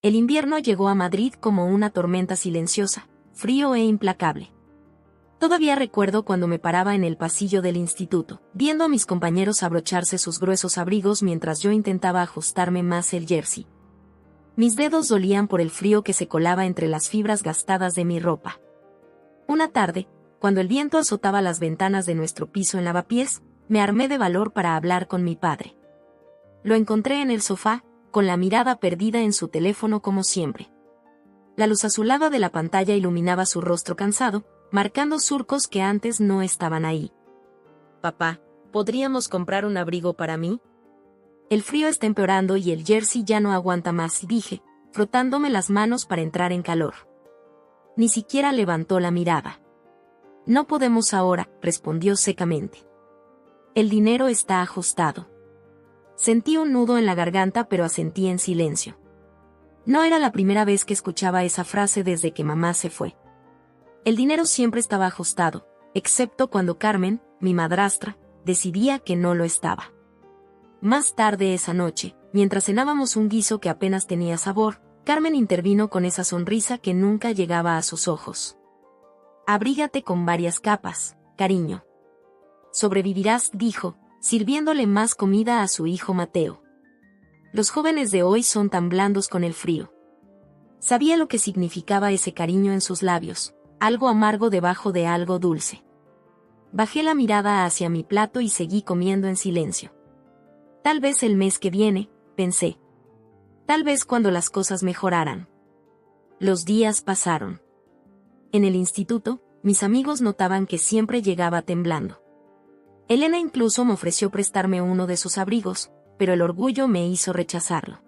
El invierno llegó a Madrid como una tormenta silenciosa, frío e implacable. Todavía recuerdo cuando me paraba en el pasillo del instituto, viendo a mis compañeros abrocharse sus gruesos abrigos mientras yo intentaba ajustarme más el jersey. Mis dedos dolían por el frío que se colaba entre las fibras gastadas de mi ropa. Una tarde, cuando el viento azotaba las ventanas de nuestro piso en lavapiés, me armé de valor para hablar con mi padre. Lo encontré en el sofá, con la mirada perdida en su teléfono como siempre. La luz azulada de la pantalla iluminaba su rostro cansado, marcando surcos que antes no estaban ahí. «Papá, ¿podríamos comprar un abrigo para mí? El frío está empeorando y el jersey ya no aguanta más», dije, frotándome las manos para entrar en calor. Ni siquiera levantó la mirada. «No podemos ahora», respondió secamente. «El dinero está ajustado». Sentí un nudo en la garganta, pero asentí en silencio. No era la primera vez que escuchaba esa frase desde que mamá se fue. El dinero siempre estaba ajustado, excepto cuando Carmen, mi madrastra, decidía que no lo estaba. Más tarde esa noche, mientras cenábamos un guiso que apenas tenía sabor, Carmen intervino con esa sonrisa que nunca llegaba a sus ojos. «Abrígate con varias capas, cariño. Sobrevivirás», dijo, sirviéndole más comida a su hijo Mateo. Los jóvenes de hoy son tan blandos con el frío. Sabía lo que significaba ese cariño en sus labios, algo amargo debajo de algo dulce. Bajé la mirada hacia mi plato y seguí comiendo en silencio. Tal vez el mes que viene, pensé. Tal vez cuando las cosas mejoraran. Los días pasaron. En el instituto, mis amigos notaban que siempre llegaba temblando. Elena incluso me ofreció prestarme uno de sus abrigos, pero el orgullo me hizo rechazarlo.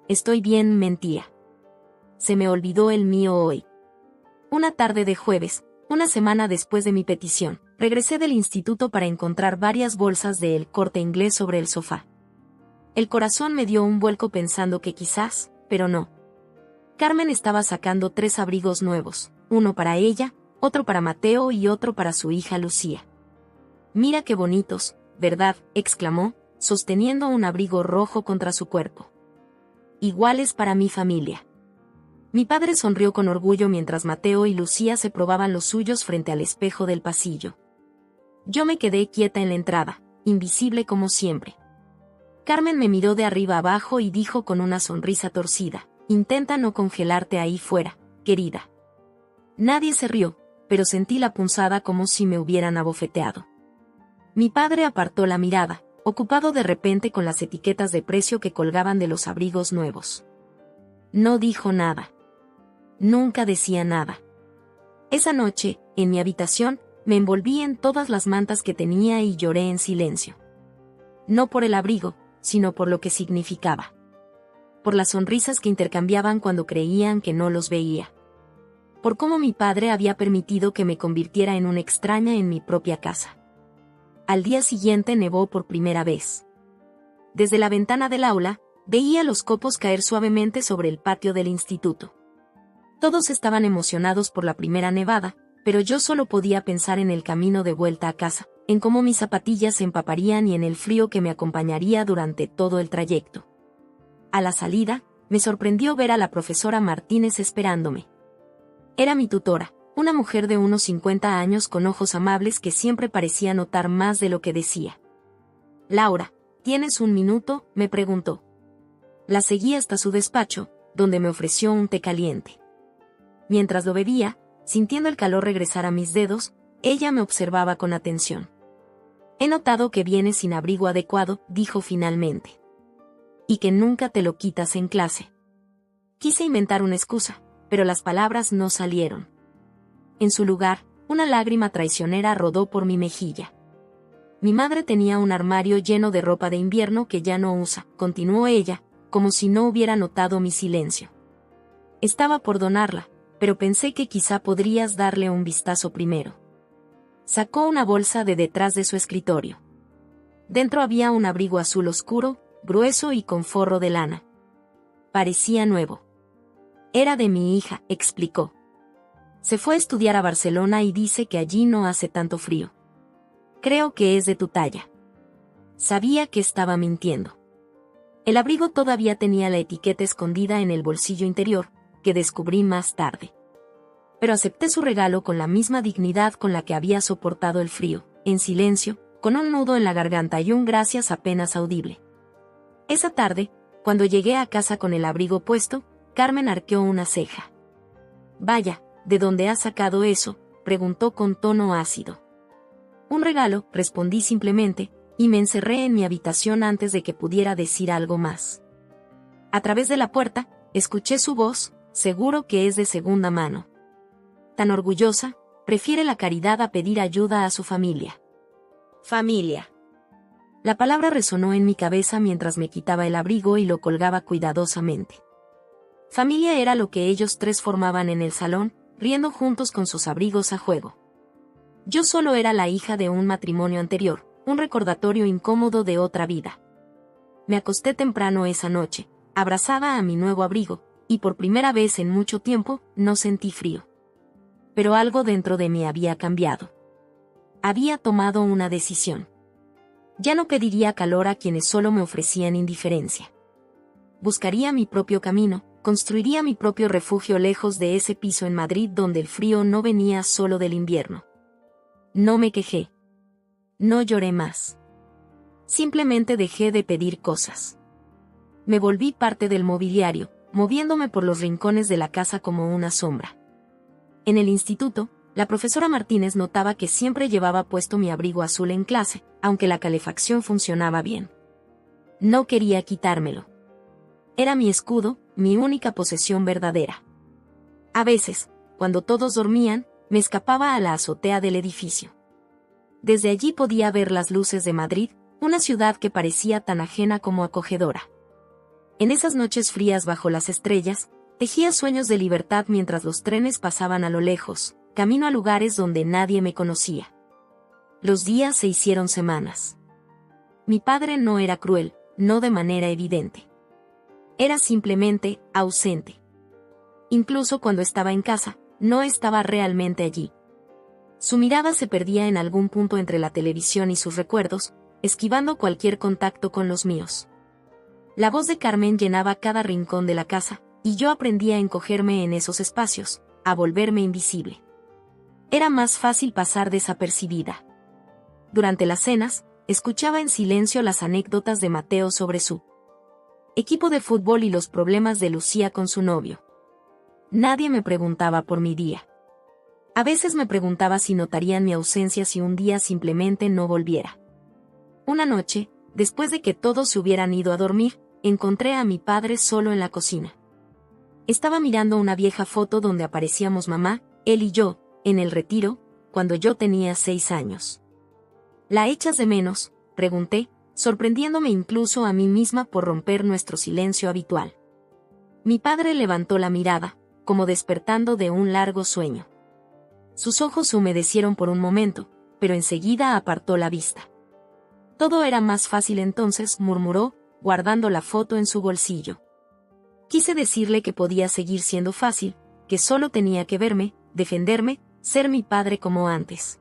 «Estoy bien», mentía. Se me olvidó el mío hoy. Una tarde de jueves, una semana después de mi petición, regresé del instituto para encontrar varias bolsas de El Corte Inglés sobre el sofá. El corazón me dio un vuelco pensando que quizás, pero no. Carmen estaba sacando 3 abrigos nuevos, uno para ella, otro para Mateo y otro para su hija Lucía. «Mira qué bonitos, ¿verdad?», exclamó, sosteniendo un abrigo rojo contra su cuerpo. «Iguales para mi familia». Mi padre sonrió con orgullo mientras Mateo y Lucía se probaban los suyos frente al espejo del pasillo. Yo me quedé quieta en la entrada, invisible como siempre. Carmen me miró de arriba abajo y dijo con una sonrisa torcida: «Intenta no congelarte ahí fuera, querida». Nadie se rió, pero sentí la punzada como si me hubieran abofeteado. Mi padre apartó la mirada, ocupado de repente con las etiquetas de precio que colgaban de los abrigos nuevos. No dijo nada. Nunca decía nada. Esa noche, en mi habitación, me envolví en todas las mantas que tenía y lloré en silencio. No por el abrigo, sino por lo que significaba. Por las sonrisas que intercambiaban cuando creían que no los veía. Por cómo mi padre había permitido que me convirtiera en una extraña en mi propia casa. Al día siguiente nevó por primera vez. Desde la ventana del aula, veía los copos caer suavemente sobre el patio del instituto. Todos estaban emocionados por la primera nevada, pero yo solo podía pensar en el camino de vuelta a casa, en cómo mis zapatillas se empaparían y en el frío que me acompañaría durante todo el trayecto. A la salida, me sorprendió ver a la profesora Martínez esperándome. Era mi tutora, una mujer de unos 50 años con ojos amables que siempre parecía notar más de lo que decía. «Laura, ¿tienes un minuto?», me preguntó. La seguí hasta su despacho, donde me ofreció un té caliente. Mientras lo bebía, sintiendo el calor regresar a mis dedos, ella me observaba con atención. «He notado que vienes sin abrigo adecuado», dijo finalmente. «Y que nunca te lo quitas en clase». Quise inventar una excusa, pero las palabras no salieron. En su lugar, una lágrima traicionera rodó por mi mejilla. «Mi madre tenía un armario lleno de ropa de invierno que ya no usa», continuó ella, como si no hubiera notado mi silencio. «Estaba por donarla, pero pensé que quizá podrías darle un vistazo primero». Sacó una bolsa de detrás de su escritorio. Dentro había un abrigo azul oscuro, grueso y con forro de lana. Parecía nuevo. «Era de mi hija», explicó. «Se fue a estudiar a Barcelona y dice que allí no hace tanto frío. Creo que es de tu talla». Sabía que estaba mintiendo. El abrigo todavía tenía la etiqueta escondida en el bolsillo interior, que descubrí más tarde. Pero acepté su regalo con la misma dignidad con la que había soportado el frío, en silencio, con un nudo en la garganta y un gracias apenas audible. Esa tarde, cuando llegué a casa con el abrigo puesto, Carmen arqueó una ceja. «Vaya, ¿de dónde has sacado eso?», preguntó con tono ácido. «Un regalo», respondí simplemente, y me encerré en mi habitación antes de que pudiera decir algo más. A través de la puerta, escuché su voz, seguro que es de segunda mano. Tan orgullosa, prefiere la caridad a pedir ayuda a su familia. Familia. La palabra resonó en mi cabeza mientras me quitaba el abrigo y lo colgaba cuidadosamente. Familia era lo que ellos tres formaban en el salón, riendo juntos con sus abrigos a juego. Yo solo era la hija de un matrimonio anterior, un recordatorio incómodo de otra vida. Me acosté temprano esa noche, abrazada a mi nuevo abrigo, y por primera vez en mucho tiempo, no sentí frío. Pero algo dentro de mí había cambiado. Había tomado una decisión. Ya no pediría calor a quienes solo me ofrecían indiferencia. Buscaría mi propio camino, construiría mi propio refugio lejos de ese piso en Madrid donde el frío no venía solo del invierno. No me quejé. No lloré más. Simplemente dejé de pedir cosas. Me volví parte del mobiliario, moviéndome por los rincones de la casa como una sombra. En el instituto, la profesora Martínez notaba que siempre llevaba puesto mi abrigo azul en clase, aunque la calefacción funcionaba bien. No quería quitármelo. Era mi escudo, mi única posesión verdadera. A veces, cuando todos dormían, me escapaba a la azotea del edificio. Desde allí podía ver las luces de Madrid, una ciudad que parecía tan ajena como acogedora. En esas noches frías bajo las estrellas, tejía sueños de libertad mientras los trenes pasaban a lo lejos, camino a lugares donde nadie me conocía. Los días se hicieron semanas. Mi padre no era cruel, no de manera evidente. Era simplemente ausente. Incluso cuando estaba en casa, no estaba realmente allí. Su mirada se perdía en algún punto entre la televisión y sus recuerdos, esquivando cualquier contacto con los míos. La voz de Carmen llenaba cada rincón de la casa, y yo aprendí a encogerme en esos espacios, a volverme invisible. Era más fácil pasar desapercibida. Durante las cenas, escuchaba en silencio las anécdotas de Mateo sobre su equipo de fútbol y los problemas de Lucía con su novio. Nadie me preguntaba por mi día. A veces me preguntaba si notarían mi ausencia si un día simplemente no volviera. Una noche, después de que todos se hubieran ido a dormir, encontré a mi padre solo en la cocina. Estaba mirando una vieja foto donde aparecíamos mamá, él y yo, en el retiro, cuando yo tenía 6 años. ¿La echas de menos?, pregunté, sorprendiéndome incluso a mí misma por romper nuestro silencio habitual. Mi padre levantó la mirada, como despertando de un largo sueño. Sus ojos se humedecieron por un momento, pero enseguida apartó la vista. Todo era más fácil entonces, murmuró, guardando la foto en su bolsillo. Quise decirle que podía seguir siendo fácil, que solo tenía que verme, defenderme, ser mi padre como antes.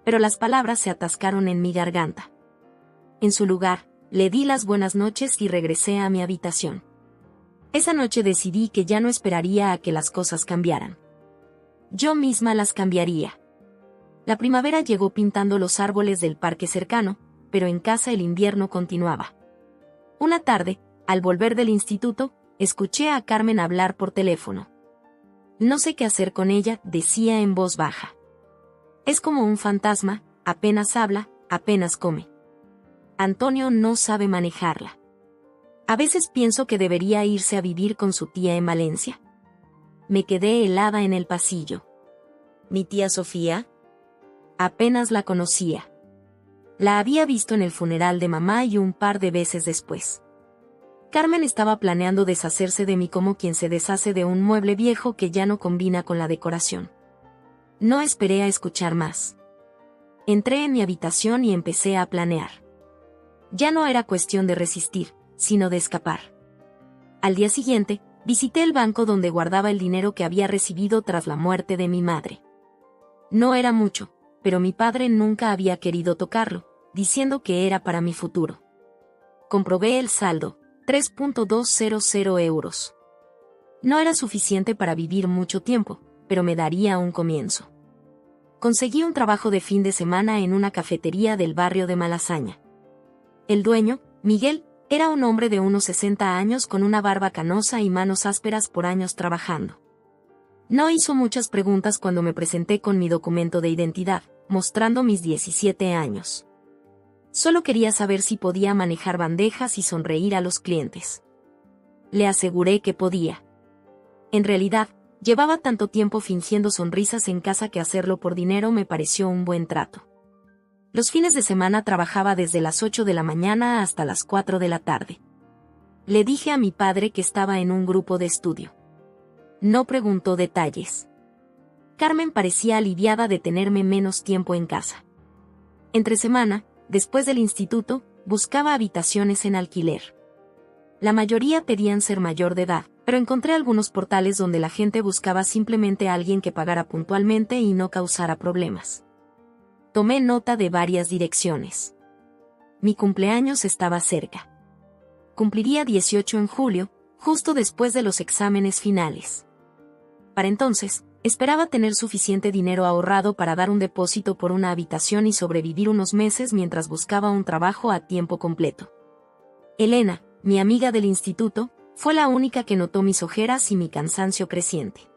Pero las palabras se atascaron en mi garganta. En su lugar, le di las buenas noches y regresé a mi habitación. Esa noche decidí que ya no esperaría a que las cosas cambiaran. Yo misma las cambiaría. La primavera llegó pintando los árboles del parque cercano, pero en casa el invierno continuaba. Una tarde, al volver del instituto, escuché a Carmen hablar por teléfono. No sé qué hacer con ella, decía en voz baja. Es como un fantasma, apenas habla, apenas come. Antonio no sabe manejarla. A veces pienso que debería irse a vivir con su tía en Valencia. Me quedé helada en el pasillo. ¿Mi tía Sofía? Apenas la conocía. La había visto en el funeral de mamá y un par de veces después. Carmen estaba planeando deshacerse de mí como quien se deshace de un mueble viejo que ya no combina con la decoración. No esperé a escuchar más. Entré en mi habitación y empecé a planear. Ya no era cuestión de resistir, sino de escapar. Al día siguiente, visité el banco donde guardaba el dinero que había recibido tras la muerte de mi madre. No era mucho, pero mi padre nunca había querido tocarlo, diciendo que era para mi futuro. Comprobé el saldo, 3.200 euros. No era suficiente para vivir mucho tiempo, pero me daría un comienzo. Conseguí un trabajo de fin de semana en una cafetería del barrio de Malasaña. El dueño, Miguel, era un hombre de unos 60 años con una barba canosa y manos ásperas por años trabajando. No hizo muchas preguntas cuando me presenté con mi documento de identidad, mostrando mis 17 años. Solo quería saber si podía manejar bandejas y sonreír a los clientes. Le aseguré que podía. En realidad, llevaba tanto tiempo fingiendo sonrisas en casa que hacerlo por dinero me pareció un buen trato. Los fines de semana trabajaba desde las 8 de la mañana hasta las 4 de la tarde. Le dije a mi padre que estaba en un grupo de estudio. No preguntó detalles. Carmen parecía aliviada de tenerme menos tiempo en casa. Entre semana, después del instituto, buscaba habitaciones en alquiler. La mayoría pedían ser mayor de edad, pero encontré algunos portales donde la gente buscaba simplemente a alguien que pagara puntualmente y no causara problemas. Tomé nota de varias direcciones. Mi cumpleaños estaba cerca. Cumpliría 18 en julio, justo después de los exámenes finales. Para entonces, esperaba tener suficiente dinero ahorrado para dar un depósito por una habitación y sobrevivir unos meses mientras buscaba un trabajo a tiempo completo. Elena, mi amiga del instituto, fue la única que notó mis ojeras y mi cansancio creciente.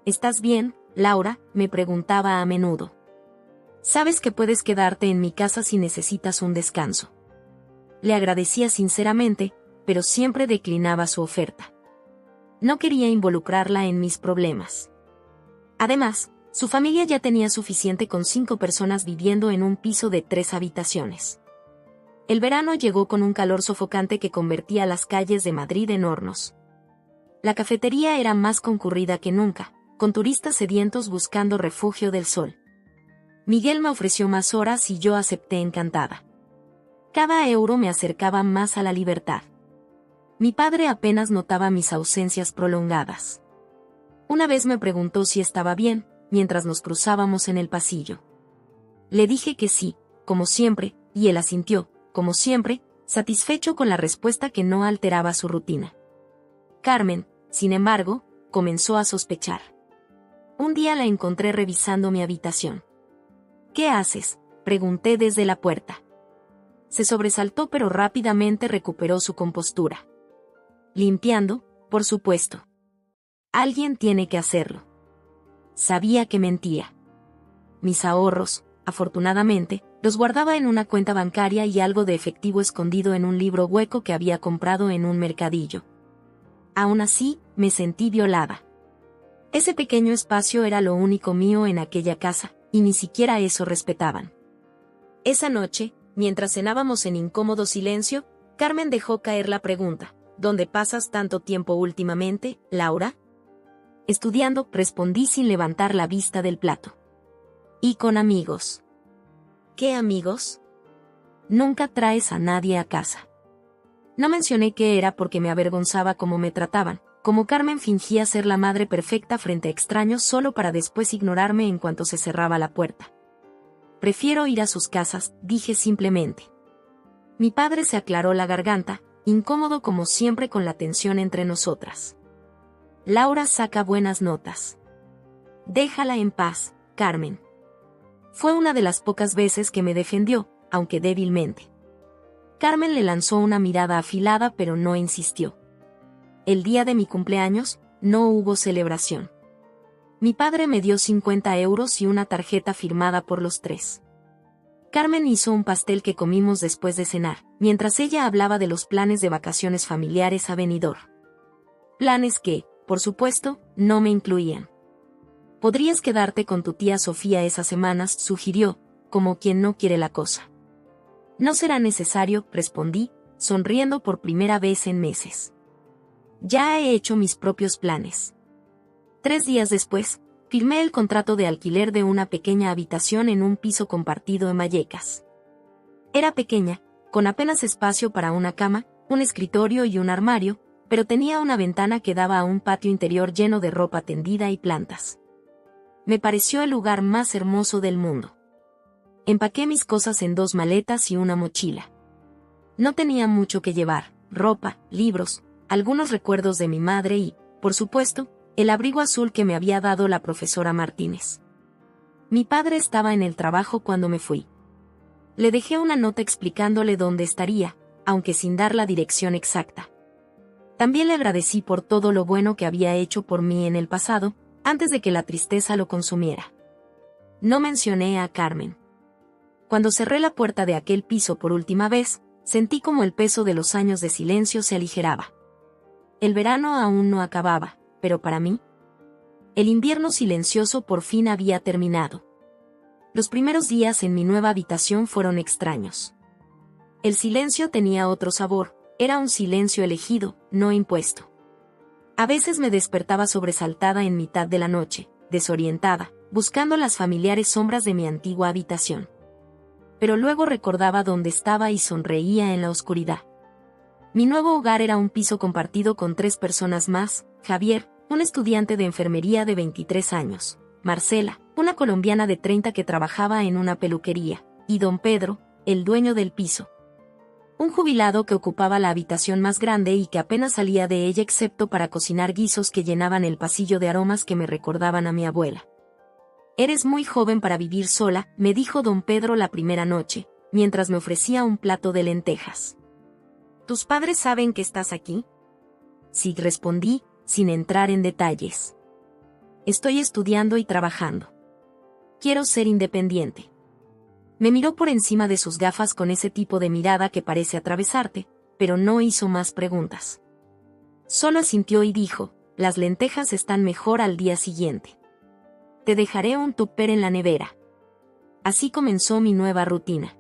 ¿Estás bien, Laura?, me preguntaba a menudo. Sabes que puedes quedarte en mi casa si necesitas un descanso. Le agradecía sinceramente, pero siempre declinaba su oferta. No quería involucrarla en mis problemas. Además, su familia ya tenía suficiente con 5 personas viviendo en un piso de 3 habitaciones. El verano llegó con un calor sofocante que convertía las calles de Madrid en hornos. La cafetería era más concurrida que nunca, con turistas sedientos buscando refugio del sol. Miguel me ofreció más horas y yo acepté encantada. Cada euro me acercaba más a la libertad. Mi padre apenas notaba mis ausencias prolongadas. Una vez me preguntó si estaba bien, mientras nos cruzábamos en el pasillo. Le dije que sí, como siempre, y él asintió, como siempre, satisfecho con la respuesta que no alteraba su rutina. Carmen, sin embargo, comenzó a sospechar. Un día la encontré revisando mi habitación. ¿Qué haces?, pregunté desde la puerta. Se sobresaltó pero rápidamente recuperó su compostura. Limpiando, por supuesto. Alguien tiene que hacerlo. Sabía que mentía. Mis ahorros, afortunadamente, los guardaba en una cuenta bancaria y algo de efectivo escondido en un libro hueco que había comprado en un mercadillo. Aún así, me sentí violada. Ese pequeño espacio era lo único mío en aquella casa, y ni siquiera eso respetaban. Esa noche, mientras cenábamos en incómodo silencio, Carmen dejó caer la pregunta: ¿dónde pasas tanto tiempo últimamente, Laura? Estudiando, respondí sin levantar la vista del plato. Y con amigos. ¿Qué amigos? Nunca traes a nadie a casa. No mencioné qué era porque me avergonzaba cómo me trataban, como Carmen fingía ser la madre perfecta frente a extraños solo para después ignorarme en cuanto se cerraba la puerta. Prefiero ir a sus casas, dije simplemente. Mi padre se aclaró la garganta, incómodo como siempre con la tensión entre nosotras. Laura saca buenas notas. Déjala en paz, Carmen. Fue una de las pocas veces que me defendió, aunque débilmente. Carmen le lanzó una mirada afilada pero no insistió. El día de mi cumpleaños, no hubo celebración. Mi padre me dio 50 euros y una tarjeta firmada por los 3. Carmen hizo un pastel que comimos después de cenar, mientras ella hablaba de los planes de vacaciones familiares a Benidorm. Planes que, por supuesto, no me incluían. Podrías quedarte con tu tía Sofía esas semanas, sugirió, como quien no quiere la cosa. No será necesario, respondí, sonriendo por primera vez en meses. Ya he hecho mis propios planes. 3 días después, firmé el contrato de alquiler de una pequeña habitación en un piso compartido en Vallecas. Era pequeña, con apenas espacio para una cama, un escritorio y un armario, pero tenía una ventana que daba a un patio interior lleno de ropa tendida y plantas. Me pareció el lugar más hermoso del mundo. Empaqué mis cosas en 2 maletas y una mochila. No tenía mucho que llevar, ropa, libros, algunos recuerdos de mi madre y, por supuesto, el abrigo azul que me había dado la profesora Martínez. Mi padre estaba en el trabajo cuando me fui. Le dejé una nota explicándole dónde estaría, aunque sin dar la dirección exacta. También le agradecí por todo lo bueno que había hecho por mí en el pasado, antes de que la tristeza lo consumiera. No mencioné a Carmen. Cuando cerré la puerta de aquel piso por última vez, sentí como el peso de los años de silencio se aligeraba. El verano aún no acababa, pero para mí, el invierno silencioso por fin había terminado. Los primeros días en mi nueva habitación fueron extraños. El silencio tenía otro sabor, era un silencio elegido, no impuesto. A veces me despertaba sobresaltada en mitad de la noche, desorientada, buscando las familiares sombras de mi antigua habitación. Pero luego recordaba dónde estaba y sonreía en la oscuridad. Mi nuevo hogar era un piso compartido con 3 personas más: Javier, un estudiante de enfermería de 23 años, Marcela, una colombiana de 30 que trabajaba en una peluquería, y don Pedro, el dueño del piso. Un jubilado que ocupaba la habitación más grande y que apenas salía de ella excepto para cocinar guisos que llenaban el pasillo de aromas que me recordaban a mi abuela. «Eres muy joven para vivir sola», me dijo don Pedro la primera noche, mientras me ofrecía un plato de lentejas. «¿Tus padres saben que estás aquí?» «Sí», respondí, sin entrar en detalles. «Estoy estudiando y trabajando. Quiero ser independiente». Me miró por encima de sus gafas con ese tipo de mirada que parece atravesarte, pero no hizo más preguntas. Solo asintió y dijo: «Las lentejas están mejor al día siguiente. Te dejaré un tupper en la nevera». Así comenzó mi nueva rutina.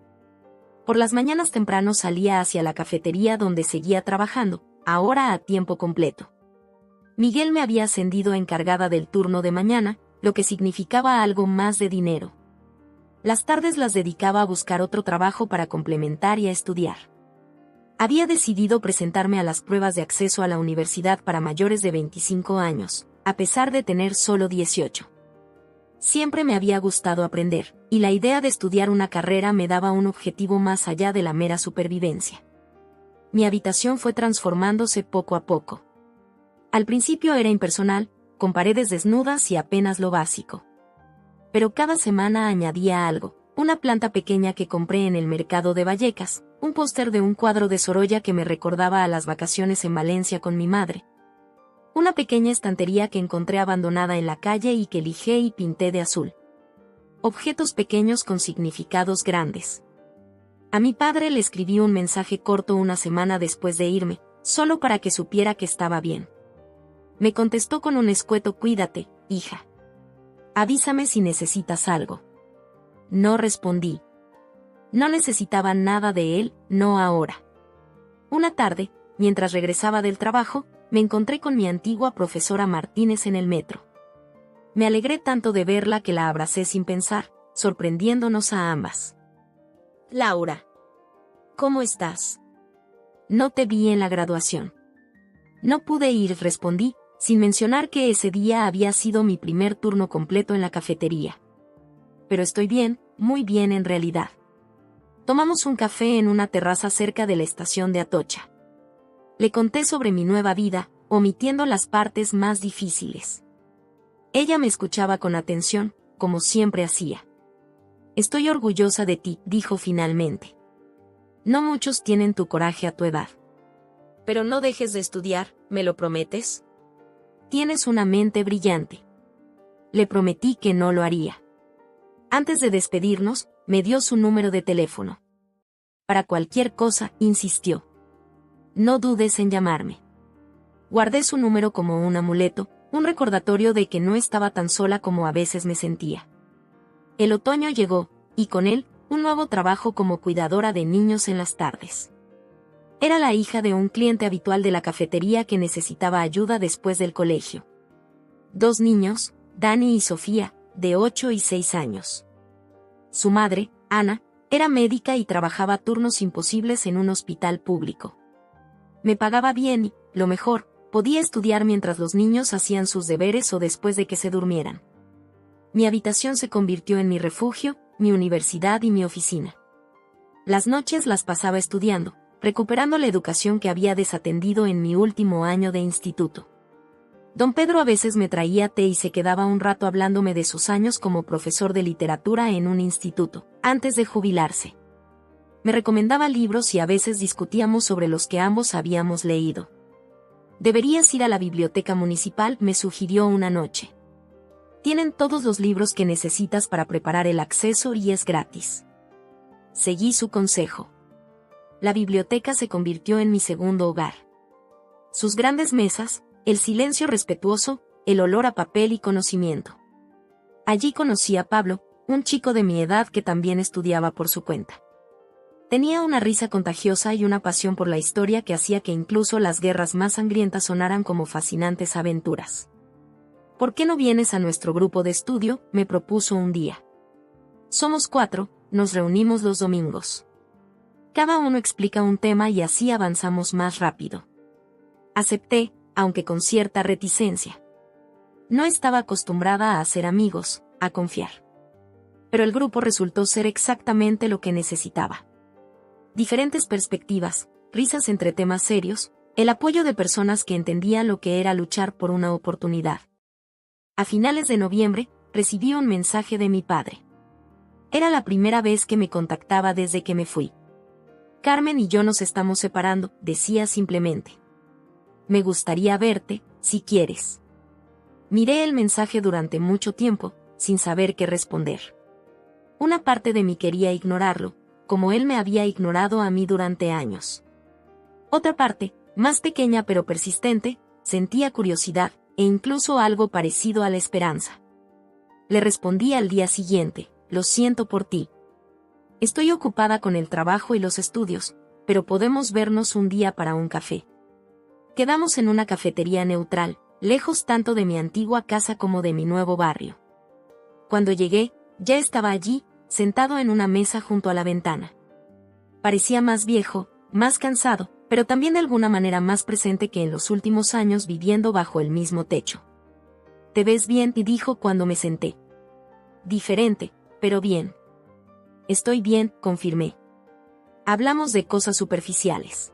Por las mañanas temprano salía hacia la cafetería donde seguía trabajando, ahora a tiempo completo. Miguel me había ascendido a encargada del turno de mañana, lo que significaba algo más de dinero. Las tardes las dedicaba a buscar otro trabajo para complementar y a estudiar. Había decidido presentarme a las pruebas de acceso a la universidad para mayores de 25 años, a pesar de tener solo 18. Siempre me había gustado aprender, y la idea de estudiar una carrera me daba un objetivo más allá de la mera supervivencia. Mi habitación fue transformándose poco a poco. Al principio era impersonal, con paredes desnudas y apenas lo básico. Pero cada semana añadía algo: una planta pequeña que compré en el mercado de Vallecas, un póster de un cuadro de Sorolla que me recordaba a las vacaciones en Valencia con mi madre, una pequeña estantería que encontré abandonada en la calle y que lijé y pinté de azul. Objetos pequeños con significados grandes. A mi padre le escribí un mensaje corto una semana después de irme, solo para que supiera que estaba bien. Me contestó con un escueto: «Cuídate, hija. Avísame si necesitas algo». No respondí. No necesitaba nada de él, no ahora. Una tarde, mientras regresaba del trabajo, me encontré con mi antigua profesora Martínez en el metro. Me alegré tanto de verla que la abracé sin pensar, sorprendiéndonos a ambas. «Laura, ¿cómo estás? No te vi en la graduación». «No pude ir», respondí, sin mencionar que ese día había sido mi primer turno completo en la cafetería. «Pero estoy bien, muy bien en realidad». Tomamos un café en una terraza cerca de la estación de Atocha. Le conté sobre mi nueva vida, omitiendo las partes más difíciles. Ella me escuchaba con atención, como siempre hacía. «Estoy orgullosa de ti», dijo finalmente. «No muchos tienen tu coraje a tu edad. Pero no dejes de estudiar, ¿me lo prometes? Tienes una mente brillante». Le prometí que no lo haría. Antes de despedirnos, me dio su número de teléfono. «Para cualquier cosa», insistió. «No dudes en llamarme». Guardé su número como un amuleto, un recordatorio de que no estaba tan sola como a veces me sentía. El otoño llegó, y con él, un nuevo trabajo como cuidadora de niños en las tardes. Era la hija de un cliente habitual de la cafetería que necesitaba ayuda después del colegio. 2 niños, Dani y Sofía, de 8 y 6 años. Su madre, Ana, era médica y trabajaba turnos imposibles en un hospital público. Me pagaba bien y, lo mejor, podía estudiar mientras los niños hacían sus deberes o después de que se durmieran. Mi habitación se convirtió en mi refugio, mi universidad y mi oficina. Las noches las pasaba estudiando, recuperando la educación que había desatendido en mi último año de instituto. Don Pedro a veces me traía té y se quedaba un rato hablándome de sus años como profesor de literatura en un instituto, antes de jubilarse. Me recomendaba libros y a veces discutíamos sobre los que ambos habíamos leído. Deberías ir a la biblioteca municipal, me sugirió una noche. Tienen todos los libros que necesitas para preparar el acceso y es gratis. Seguí su consejo. La biblioteca se convirtió en mi segundo hogar. Sus grandes mesas, el silencio respetuoso, el olor a papel y conocimiento. Allí conocí a Pablo, un chico de mi edad que también estudiaba por su cuenta. Tenía una risa contagiosa y una pasión por la historia que hacía que incluso las guerras más sangrientas sonaran como fascinantes aventuras. ¿Por qué no vienes a nuestro grupo de estudio?, me propuso un día. Somos 4, nos reunimos los domingos. Cada uno explica un tema y así avanzamos más rápido. Acepté, aunque con cierta reticencia. No estaba acostumbrada a hacer amigos, a confiar. Pero el grupo resultó ser exactamente lo que necesitaba. Diferentes perspectivas, risas entre temas serios, el apoyo de personas que entendían lo que era luchar por una oportunidad. A finales de noviembre, recibí un mensaje de mi padre. Era la primera vez que me contactaba desde que me fui. Carmen y yo nos estamos separando, decía simplemente. Me gustaría verte, si quieres. Miré el mensaje durante mucho tiempo, sin saber qué responder. Una parte de mí quería ignorarlo, como él me había ignorado a mí durante años. Otra parte, más pequeña pero persistente, sentía curiosidad, e incluso algo parecido a la esperanza. Le respondí al día siguiente, lo siento por ti. Estoy ocupada con el trabajo y los estudios, pero podemos vernos un día para un café. Quedamos en una cafetería neutral, lejos tanto de mi antigua casa como de mi nuevo barrio. Cuando llegué, ya estaba allí, sentado en una mesa junto a la ventana. Parecía más viejo, más cansado, pero también de alguna manera más presente que en los últimos años viviendo bajo el mismo techo. «Te ves bien», y dijo cuando me senté. «Diferente, pero bien». «Estoy bien», confirmé. Hablamos de cosas superficiales.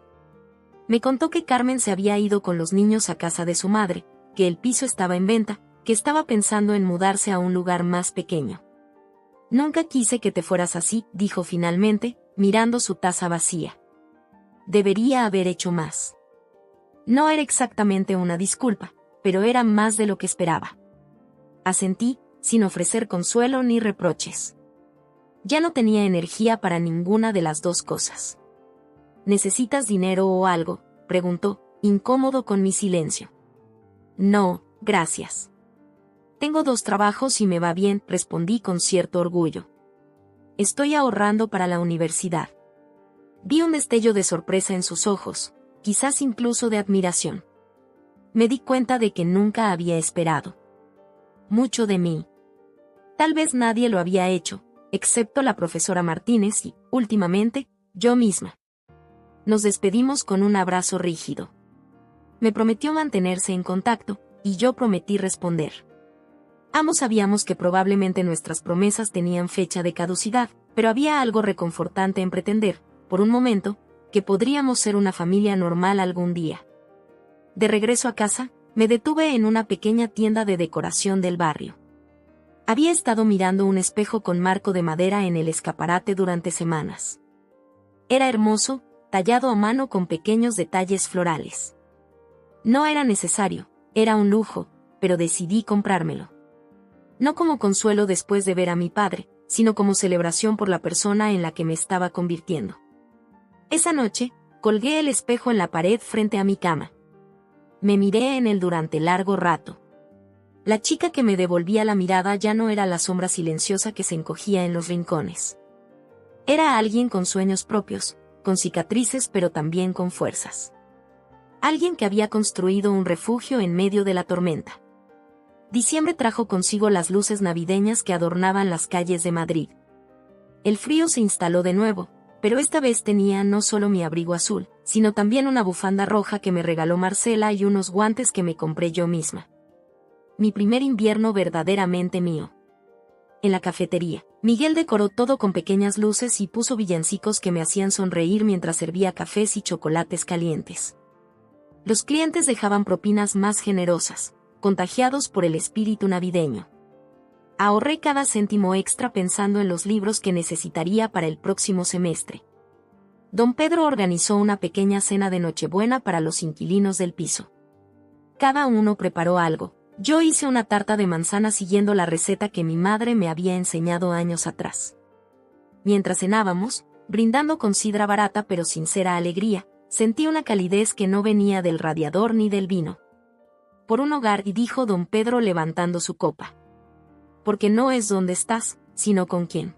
Me contó que Carmen se había ido con los niños a casa de su madre, que el piso estaba en venta, que estaba pensando en mudarse a un lugar más pequeño. «Nunca quise que te fueras así», dijo finalmente, mirando su taza vacía. Debería haber hecho más. No era exactamente una disculpa, pero era más de lo que esperaba. Asentí, sin ofrecer consuelo ni reproches. Ya no tenía energía para ninguna de las dos cosas. ¿Necesitas dinero o algo?, preguntó, incómodo con mi silencio. No, gracias. Tengo 2 trabajos y me va bien, respondí con cierto orgullo. Estoy ahorrando para la universidad. Vi un destello de sorpresa en sus ojos, quizás incluso de admiración. Me di cuenta de que nunca había esperado mucho de mí. Tal vez nadie lo había hecho, excepto la profesora Martínez y, últimamente, yo misma. Nos despedimos con un abrazo rígido. Me prometió mantenerse en contacto, y yo prometí responder. Ambos sabíamos que probablemente nuestras promesas tenían fecha de caducidad, pero había algo reconfortante en pretender, por un momento, que podríamos ser una familia normal algún día. De regreso a casa, me detuve en una pequeña tienda de decoración del barrio. Había estado mirando un espejo con marco de madera en el escaparate durante semanas. Era hermoso, tallado a mano con pequeños detalles florales. No era necesario, era un lujo, pero decidí comprármelo. No como consuelo después de ver a mi padre, sino como celebración por la persona en la que me estaba convirtiendo. Esa noche, colgué el espejo en la pared frente a mi cama. Me miré en él durante largo rato. La chica que me devolvía la mirada ya no era la sombra silenciosa que se encogía en los rincones. Era alguien con sueños propios, con cicatrices pero también con fuerzas. Alguien que había construido un refugio en medio de la tormenta. Diciembre trajo consigo las luces navideñas que adornaban las calles de Madrid. El frío se instaló de nuevo, pero esta vez tenía no solo mi abrigo azul, sino también una bufanda roja que me regaló Marcela y unos guantes que me compré yo misma. Mi primer invierno verdaderamente mío. En la cafetería, Miguel decoró todo con pequeñas luces y puso villancicos que me hacían sonreír mientras servía cafés y chocolates calientes. Los clientes dejaban propinas más generosas, contagiados por el espíritu navideño. Ahorré cada céntimo extra pensando en los libros que necesitaría para el próximo semestre. Don Pedro organizó una pequeña cena de Nochebuena para los inquilinos del piso. Cada uno preparó algo. Yo hice una tarta de manzana siguiendo la receta que mi madre me había enseñado años atrás. Mientras cenábamos, brindando con sidra barata pero sincera alegría, sentí una calidez que no venía del radiador ni del vino. Por un hogar, y dijo don Pedro levantando su copa. Porque no es dónde estás, sino con quién.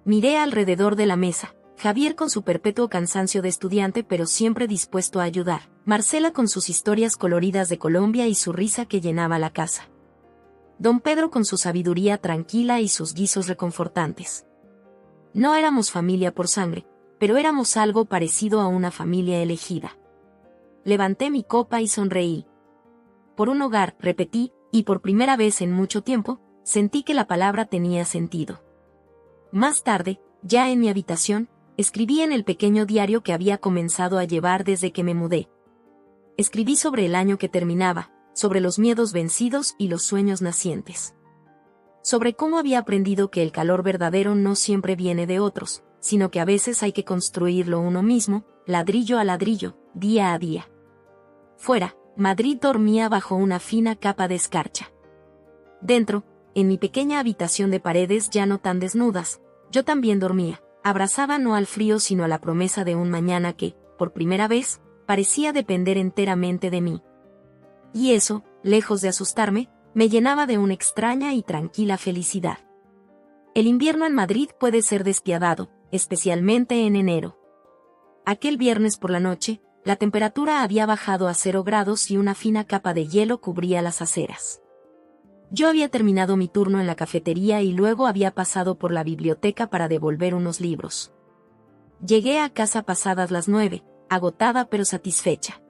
Miré alrededor de la mesa. Javier con su perpetuo cansancio de estudiante pero siempre dispuesto a ayudar, Marcela con sus historias coloridas de Colombia y su risa que llenaba la casa. Don Pedro con su sabiduría tranquila y sus guisos reconfortantes. No éramos familia por sangre, pero éramos algo parecido a una familia elegida. Levanté mi copa y sonreí. Por un hogar, repetí, y por primera vez en mucho tiempo, sentí que la palabra tenía sentido. Más tarde, ya en mi habitación, escribí en el pequeño diario que había comenzado a llevar desde que me mudé. Escribí sobre el año que terminaba, sobre los miedos vencidos y los sueños nacientes. Sobre cómo había aprendido que el calor verdadero no siempre viene de otros, sino que a veces hay que construirlo uno mismo, ladrillo a ladrillo, día a día. Fuera, Madrid dormía bajo una fina capa de escarcha. Dentro, en mi pequeña habitación de paredes ya no tan desnudas, yo también dormía. Abrazaba no al frío sino a la promesa de un mañana que, por primera vez, parecía depender enteramente de mí. Y eso, lejos de asustarme, me llenaba de una extraña y tranquila felicidad. El invierno en Madrid puede ser despiadado, especialmente en enero. Aquel viernes por la noche, la temperatura había bajado a 0 grados y una fina capa de hielo cubría las aceras. Yo había terminado mi turno en la cafetería y luego había pasado por la biblioteca para devolver unos libros. Llegué a casa pasadas las 9, agotada pero satisfecha.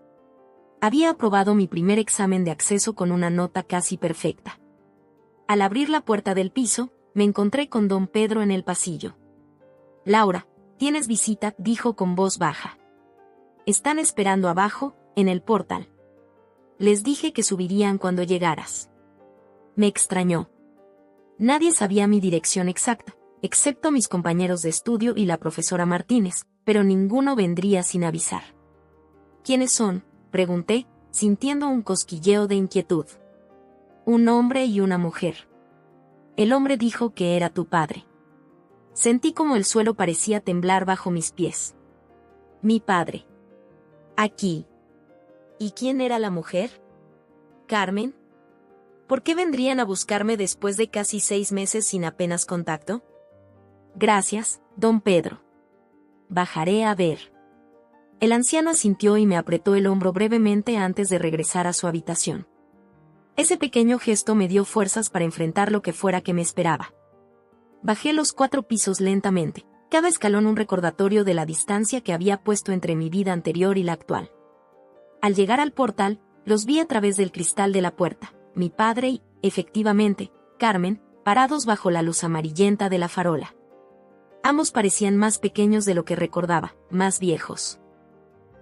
Había aprobado mi primer examen de acceso con una nota casi perfecta. Al abrir la puerta del piso, me encontré con don Pedro en el pasillo. «Laura, tienes visita», dijo con voz baja. «Están esperando abajo, en el portal. Les dije que subirían cuando llegaras». Me extrañó. Nadie sabía mi dirección exacta, excepto mis compañeros de estudio y la profesora Martínez, pero ninguno vendría sin avisar. «¿Quiénes son?», pregunté, sintiendo un cosquilleo de inquietud. «Un hombre y una mujer. El hombre dijo que era tu padre». Sentí como el suelo parecía temblar bajo mis pies. «Mi padre. Aquí». «¿Y quién era la mujer?». «Carmen». «¿Por qué vendrían a buscarme después de casi 6 meses sin apenas contacto?». «Gracias, don Pedro. Bajaré a ver». El anciano asintió y me apretó el hombro brevemente antes de regresar a su habitación. Ese pequeño gesto me dio fuerzas para enfrentar lo que fuera que me esperaba. Bajé los 4 pisos lentamente, cada escalón un recordatorio de la distancia que había puesto entre mi vida anterior y la actual. Al llegar al portal, los vi a través del cristal de la puerta. Mi padre y, efectivamente, Carmen, parados bajo la luz amarillenta de la farola. Ambos parecían más pequeños de lo que recordaba, más viejos.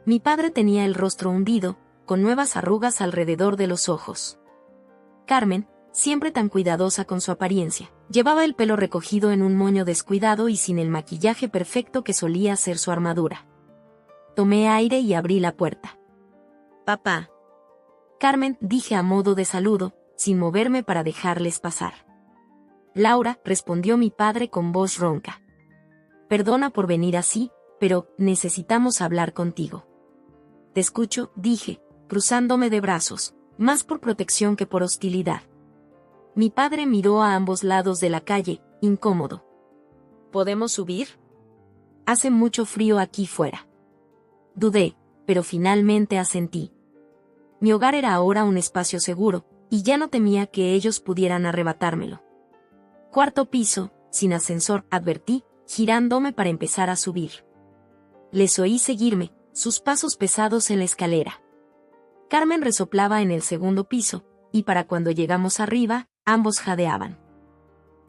Mi padre tenía el rostro hundido, con nuevas arrugas alrededor de los ojos. Carmen, siempre tan cuidadosa con su apariencia, llevaba el pelo recogido en un moño descuidado y sin el maquillaje perfecto que solía ser su armadura. Tomé aire y abrí la puerta. «Papá». «Carmen», dije a modo de saludo, sin moverme para dejarles pasar. «Laura», respondió mi padre con voz ronca. «Perdona por venir así, pero necesitamos hablar contigo». «Te escucho», dije, cruzándome de brazos, más por protección que por hostilidad. Mi padre miró a ambos lados de la calle, incómodo. «¿Podemos subir? Hace mucho frío aquí fuera». Dudé, pero finalmente asentí. Mi hogar era ahora un espacio seguro, y ya no temía que ellos pudieran arrebatármelo. «4º piso, sin ascensor», advertí, girándome para empezar a subir. Les oí seguirme, sus pasos pesados en la escalera. Carmen resoplaba en el 2º piso, y para cuando llegamos arriba, ambos jadeaban.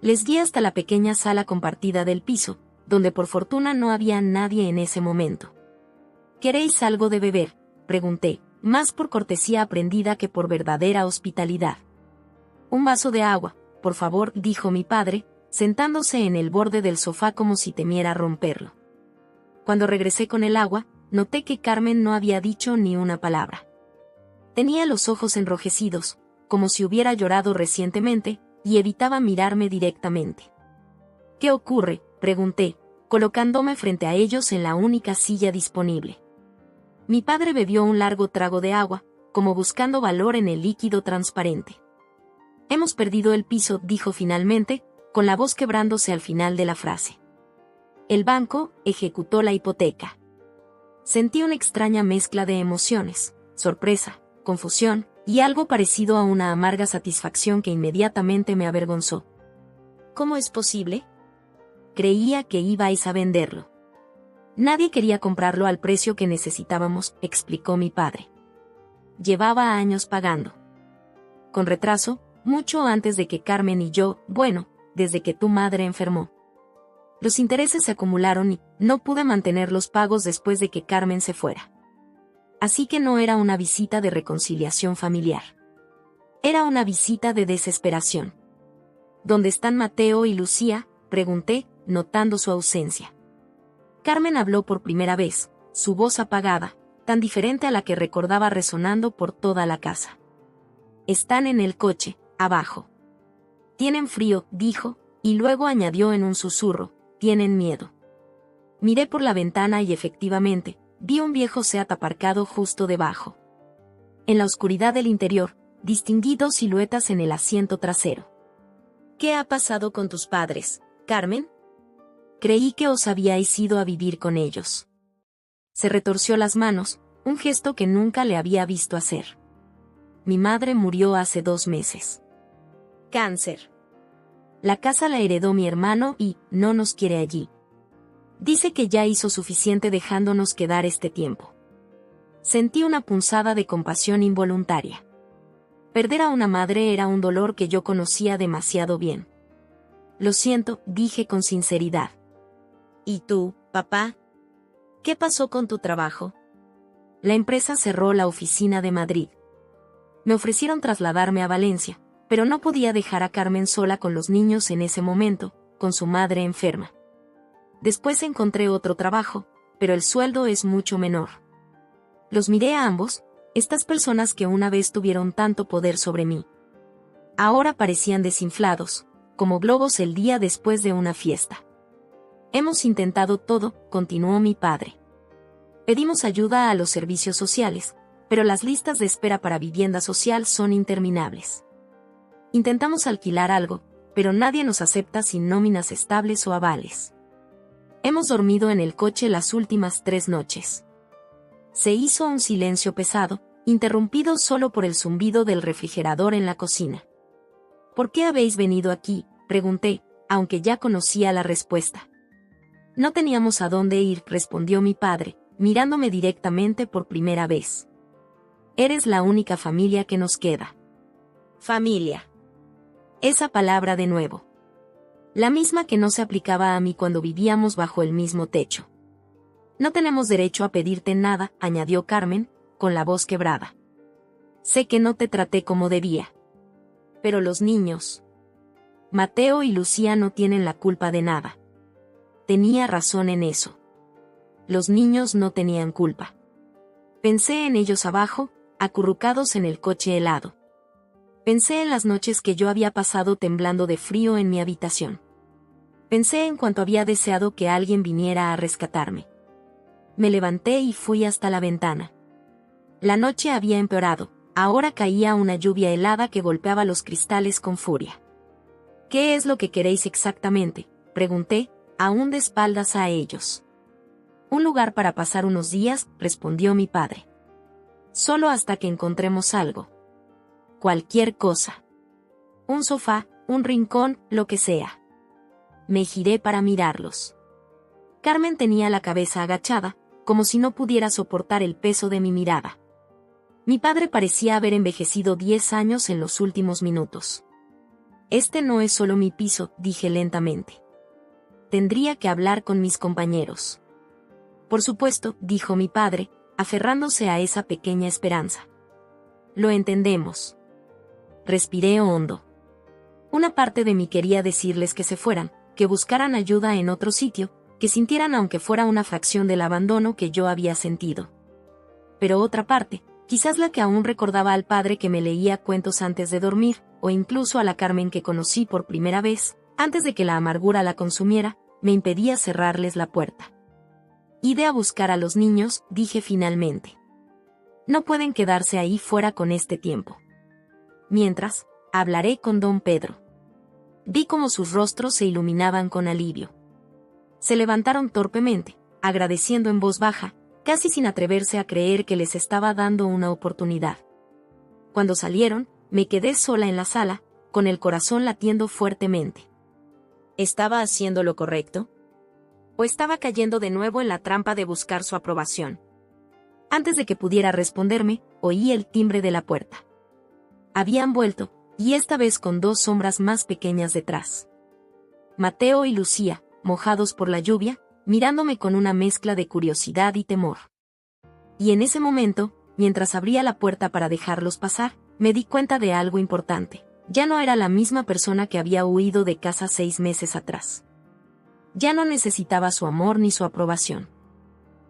Les guié hasta la pequeña sala compartida del piso, donde por fortuna no había nadie en ese momento. ¿Queréis algo de beber?, pregunté, más por cortesía aprendida que por verdadera hospitalidad. Un vaso de agua, por favor, dijo mi padre, sentándose en el borde del sofá como si temiera romperlo. Cuando regresé con el agua, noté que Carmen no había dicho ni una palabra. Tenía los ojos enrojecidos, como si hubiera llorado recientemente, y evitaba mirarme directamente. ¿Qué ocurre?, pregunté, colocándome frente a ellos en la única silla disponible. Mi padre bebió un largo trago de agua, como buscando valor en el líquido transparente. Hemos perdido el piso, dijo finalmente, con la voz quebrándose al final de la frase. El banco ejecutó la hipoteca. Sentí una extraña mezcla de emociones, sorpresa, confusión, y algo parecido a una amarga satisfacción que inmediatamente me avergonzó. ¿Cómo es posible? Creía que ibais a venderlo. Nadie quería comprarlo al precio que necesitábamos, explicó mi padre. Llevaba años pagando. Con retraso, mucho antes de que Carmen y yo, bueno, desde que tu madre enfermó. Los intereses se acumularon y no pude mantener los pagos después de que Carmen se fuera. Así que no era una visita de reconciliación familiar. Era una visita de desesperación. ¿Dónde están Mateo y Lucía?, pregunté, notando su ausencia. Carmen habló por primera vez, su voz apagada, tan diferente a la que recordaba resonando por toda la casa. Están en el coche, abajo. Tienen frío, dijo, y luego añadió en un susurro, tienen miedo. Miré por la ventana y efectivamente, vi un viejo Seat aparcado justo debajo. En la oscuridad del interior, distinguí dos siluetas en el asiento trasero. ¿Qué ha pasado con tus padres, Carmen? Creí que os habíais ido a vivir con ellos. Se retorció las manos, un gesto que nunca le había visto hacer. Mi madre murió hace 2 meses. Cáncer. La casa la heredó mi hermano y no nos quiere allí. Dice que ya hizo suficiente dejándonos quedar este tiempo. Sentí una punzada de compasión involuntaria. Perder a una madre era un dolor que yo conocía demasiado bien. Lo siento, dije con sinceridad. ¿Y tú, papá? ¿Qué pasó con tu trabajo? La empresa cerró la oficina de Madrid. Me ofrecieron trasladarme a Valencia, pero no podía dejar a Carmen sola con los niños en ese momento, con su madre enferma. Después encontré otro trabajo, pero el sueldo es mucho menor. Los miré a ambos, estas personas que una vez tuvieron tanto poder sobre mí. Ahora parecían desinflados, como globos el día después de una fiesta. Hemos intentado todo, continuó mi padre. Pedimos ayuda a los servicios sociales, pero las listas de espera para vivienda social son interminables. Intentamos alquilar algo, pero nadie nos acepta sin nóminas estables o avales. Hemos dormido en el coche las últimas 3 noches. Se hizo un silencio pesado, interrumpido solo por el zumbido del refrigerador en la cocina. ¿Por qué habéis venido aquí?, pregunté, aunque ya conocía la respuesta. No teníamos a dónde ir, respondió mi padre, mirándome directamente por primera vez. Eres la única familia que nos queda. Familia. Esa palabra de nuevo. La misma que no se aplicaba a mí cuando vivíamos bajo el mismo techo. No tenemos derecho a pedirte nada, añadió Carmen, con la voz quebrada. Sé que no te traté como debía. Pero los niños. Mateo y Lucía no tienen la culpa de nada. Tenía razón en eso. Los niños no tenían culpa. Pensé en ellos abajo, acurrucados en el coche helado. Pensé en las noches que yo había pasado temblando de frío en mi habitación. Pensé en cuánto había deseado que alguien viniera a rescatarme. Me levanté y fui hasta la ventana. La noche había empeorado, ahora caía una lluvia helada que golpeaba los cristales con furia. ¿Qué es lo que queréis exactamente?, pregunté, aún de espaldas a ellos. Un lugar para pasar unos días, respondió mi padre. Solo hasta que encontremos algo. Cualquier cosa. Un sofá, un rincón, lo que sea. Me giré para mirarlos. Carmen tenía la cabeza agachada, como si no pudiera soportar el peso de mi mirada. Mi padre parecía haber envejecido 10 años en los últimos minutos. Este no es solo mi piso, dije lentamente. Tendría que hablar con mis compañeros. Por supuesto, dijo mi padre, aferrándose a esa pequeña esperanza. Lo entendemos. Respiré hondo. Una parte de mí quería decirles que se fueran, que buscaran ayuda en otro sitio, que sintieran aunque fuera una fracción del abandono que yo había sentido. Pero otra parte, quizás la que aún recordaba al padre que me leía cuentos antes de dormir, o incluso a la Carmen que conocí por primera vez, antes de que la amargura la consumiera, me impedía cerrarles la puerta. Iré a buscar a los niños, dije finalmente. No pueden quedarse ahí fuera con este tiempo. Mientras, hablaré con don Pedro. Vi cómo sus rostros se iluminaban con alivio. Se levantaron torpemente, agradeciendo en voz baja, casi sin atreverse a creer que les estaba dando una oportunidad. Cuando salieron, me quedé sola en la sala, con el corazón latiendo fuertemente. ¿Estaba haciendo lo correcto? ¿O estaba cayendo de nuevo en la trampa de buscar su aprobación? Antes de que pudiera responderme, oí el timbre de la puerta. Habían vuelto, y esta vez con dos sombras más pequeñas detrás. Mateo y Lucía, mojados por la lluvia, mirándome con una mezcla de curiosidad y temor. Y en ese momento, mientras abría la puerta para dejarlos pasar, me di cuenta de algo importante. Ya no era la misma persona que había huido de casa 6 meses atrás. Ya no necesitaba su amor ni su aprobación.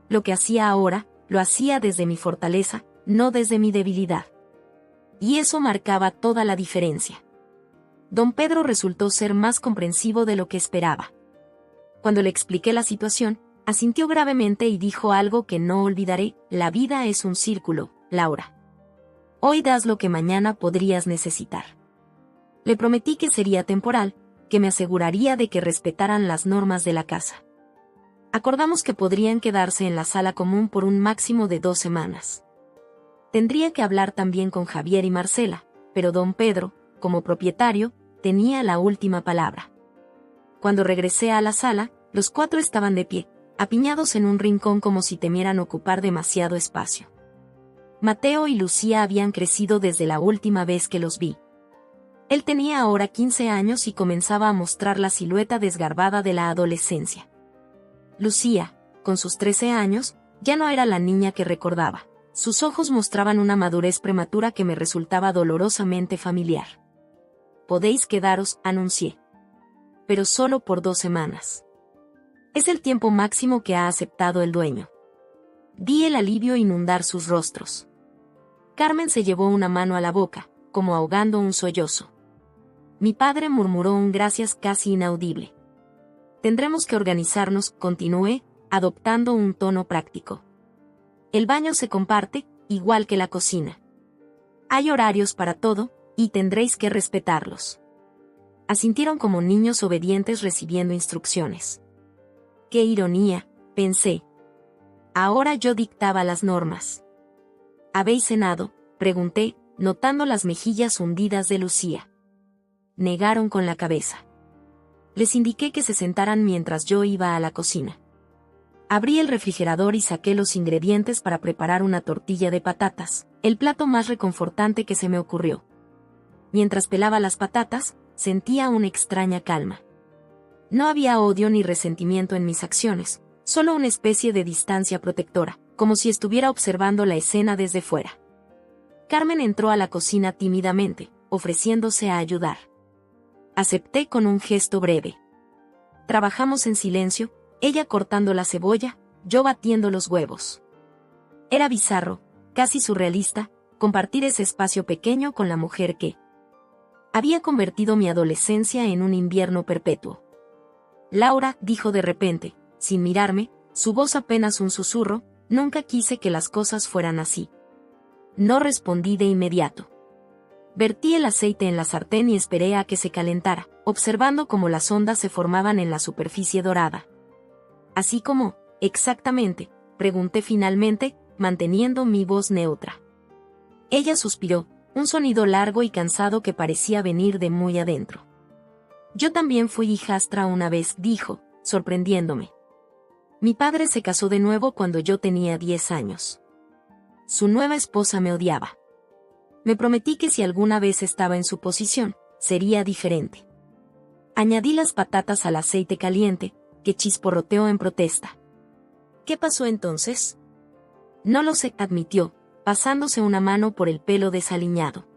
Lo que hacía ahora, lo hacía desde mi fortaleza, no desde mi debilidad. Y eso marcaba toda la diferencia. Don Pedro resultó ser más comprensivo de lo que esperaba. Cuando le expliqué la situación, asintió gravemente y dijo algo que no olvidaré: la vida es un círculo, Laura. Hoy das lo que mañana podrías necesitar. Le prometí que sería temporal, que me aseguraría de que respetaran las normas de la casa. Acordamos que podrían quedarse en la sala común por un máximo de 2 semanas. Tendría que hablar también con Javier y Marcela, pero don Pedro, como propietario, tenía la última palabra. Cuando regresé a la sala, los 4 estaban de pie, apiñados en un rincón como si temieran ocupar demasiado espacio. Mateo y Lucía habían crecido desde la última vez que los vi. Él tenía ahora 15 años y comenzaba a mostrar la silueta desgarbada de la adolescencia. Lucía, con sus 13 años, ya no era la niña que recordaba. Sus ojos mostraban una madurez prematura que me resultaba dolorosamente familiar. Podéis quedaros, anuncié. Pero solo por 2 semanas. Es el tiempo máximo que ha aceptado el dueño. Vi el alivio inundar sus rostros. Carmen se llevó una mano a la boca, como ahogando un sollozo. Mi padre murmuró un gracias casi inaudible. Tendremos que organizarnos, continué, adoptando un tono práctico. El baño se comparte, igual que la cocina. Hay horarios para todo, y tendréis que respetarlos. Asintieron como niños obedientes recibiendo instrucciones. Qué ironía, pensé. Ahora yo dictaba las normas. ¿Habéis cenado?, pregunté, notando las mejillas hundidas de Lucía. Negaron con la cabeza. Les indiqué que se sentaran mientras yo iba a la cocina. Abrí el refrigerador y saqué los ingredientes para preparar una tortilla de patatas, el plato más reconfortante que se me ocurrió. Mientras pelaba las patatas, sentía una extraña calma. No había odio ni resentimiento en mis acciones, solo una especie de distancia protectora, como si estuviera observando la escena desde fuera. Carmen entró a la cocina tímidamente, ofreciéndose a ayudar. Acepté con un gesto breve. Trabajamos en silencio, ella cortando la cebolla, yo batiendo los huevos. Era bizarro, casi surrealista, compartir ese espacio pequeño con la mujer que había convertido mi adolescencia en un invierno perpetuo. Laura, dijo de repente, sin mirarme, su voz apenas un susurro, nunca quise que las cosas fueran así. No respondí de inmediato. Vertí el aceite en la sartén y esperé a que se calentara, observando cómo las ondas se formaban en la superficie dorada. Así como, exactamente, pregunté finalmente, manteniendo mi voz neutra. Ella suspiró, un sonido largo y cansado que parecía venir de muy adentro. Yo también fui hijastra una vez, dijo, sorprendiéndome. Mi padre se casó de nuevo cuando yo tenía 10 años. Su nueva esposa me odiaba. Me prometí que si alguna vez estaba en su posición, sería diferente. Añadí las patatas al aceite caliente, que chisporroteó en protesta. ¿Qué pasó entonces? No lo sé, admitió, pasándose una mano por el pelo desaliñado.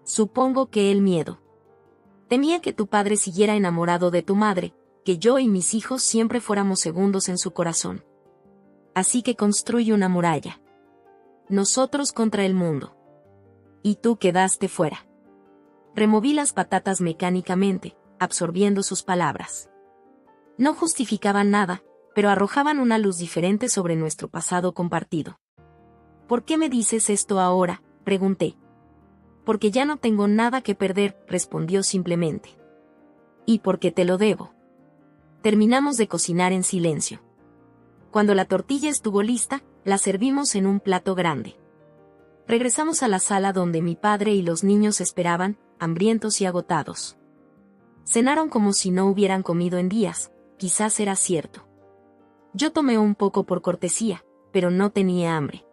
Supongo que el miedo. Temía que tu padre siguiera enamorado de tu madre, que yo y mis hijos siempre fuéramos segundos en su corazón. Así que construye una muralla. Nosotros contra el mundo. Y tú quedaste fuera. Removí las patatas mecánicamente, absorbiendo sus palabras. No justificaban nada, pero arrojaban una luz diferente sobre nuestro pasado compartido. ¿Por qué me dices esto ahora?, pregunté. Porque ya no tengo nada que perder, respondió simplemente. Y porque te lo debo. Terminamos de cocinar en silencio. Cuando la tortilla estuvo lista, la servimos en un plato grande. Regresamos a la sala donde mi padre y los niños esperaban, hambrientos y agotados. Cenaron como si no hubieran comido en días, quizás era cierto. Yo tomé un poco por cortesía, pero no tenía hambre.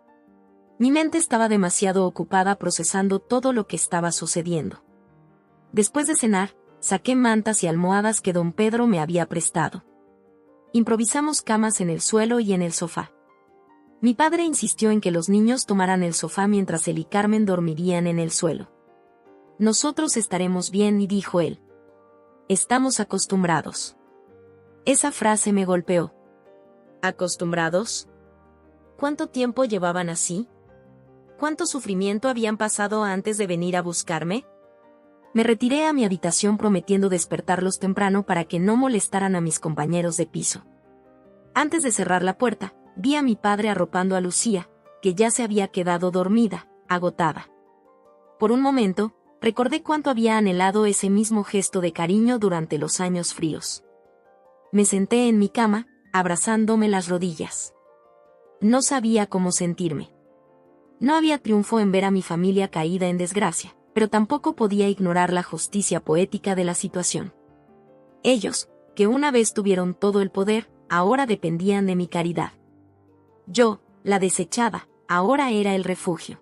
Mi mente estaba demasiado ocupada procesando todo lo que estaba sucediendo. Después de cenar, saqué mantas y almohadas que don Pedro me había prestado. Improvisamos camas en el suelo y en el sofá. Mi padre insistió en que los niños tomaran el sofá mientras él y Carmen dormirían en el suelo. Nosotros estaremos bien, y dijo él. Estamos acostumbrados. Esa frase me golpeó. ¿Acostumbrados? ¿Cuánto tiempo llevaban así? ¿Cuánto sufrimiento habían pasado antes de venir a buscarme? Me retiré a mi habitación prometiendo despertarlos temprano para que no molestaran a mis compañeros de piso. Antes de cerrar la puerta, vi a mi padre arropando a Lucía, que ya se había quedado dormida, agotada. Por un momento, recordé cuánto había anhelado ese mismo gesto de cariño durante los años fríos. Me senté en mi cama, abrazándome las rodillas. No sabía cómo sentirme. No había triunfo en ver a mi familia caída en desgracia, pero tampoco podía ignorar la justicia poética de la situación. Ellos, que una vez tuvieron todo el poder, ahora dependían de mi caridad. Yo, la desechada, ahora era el refugio.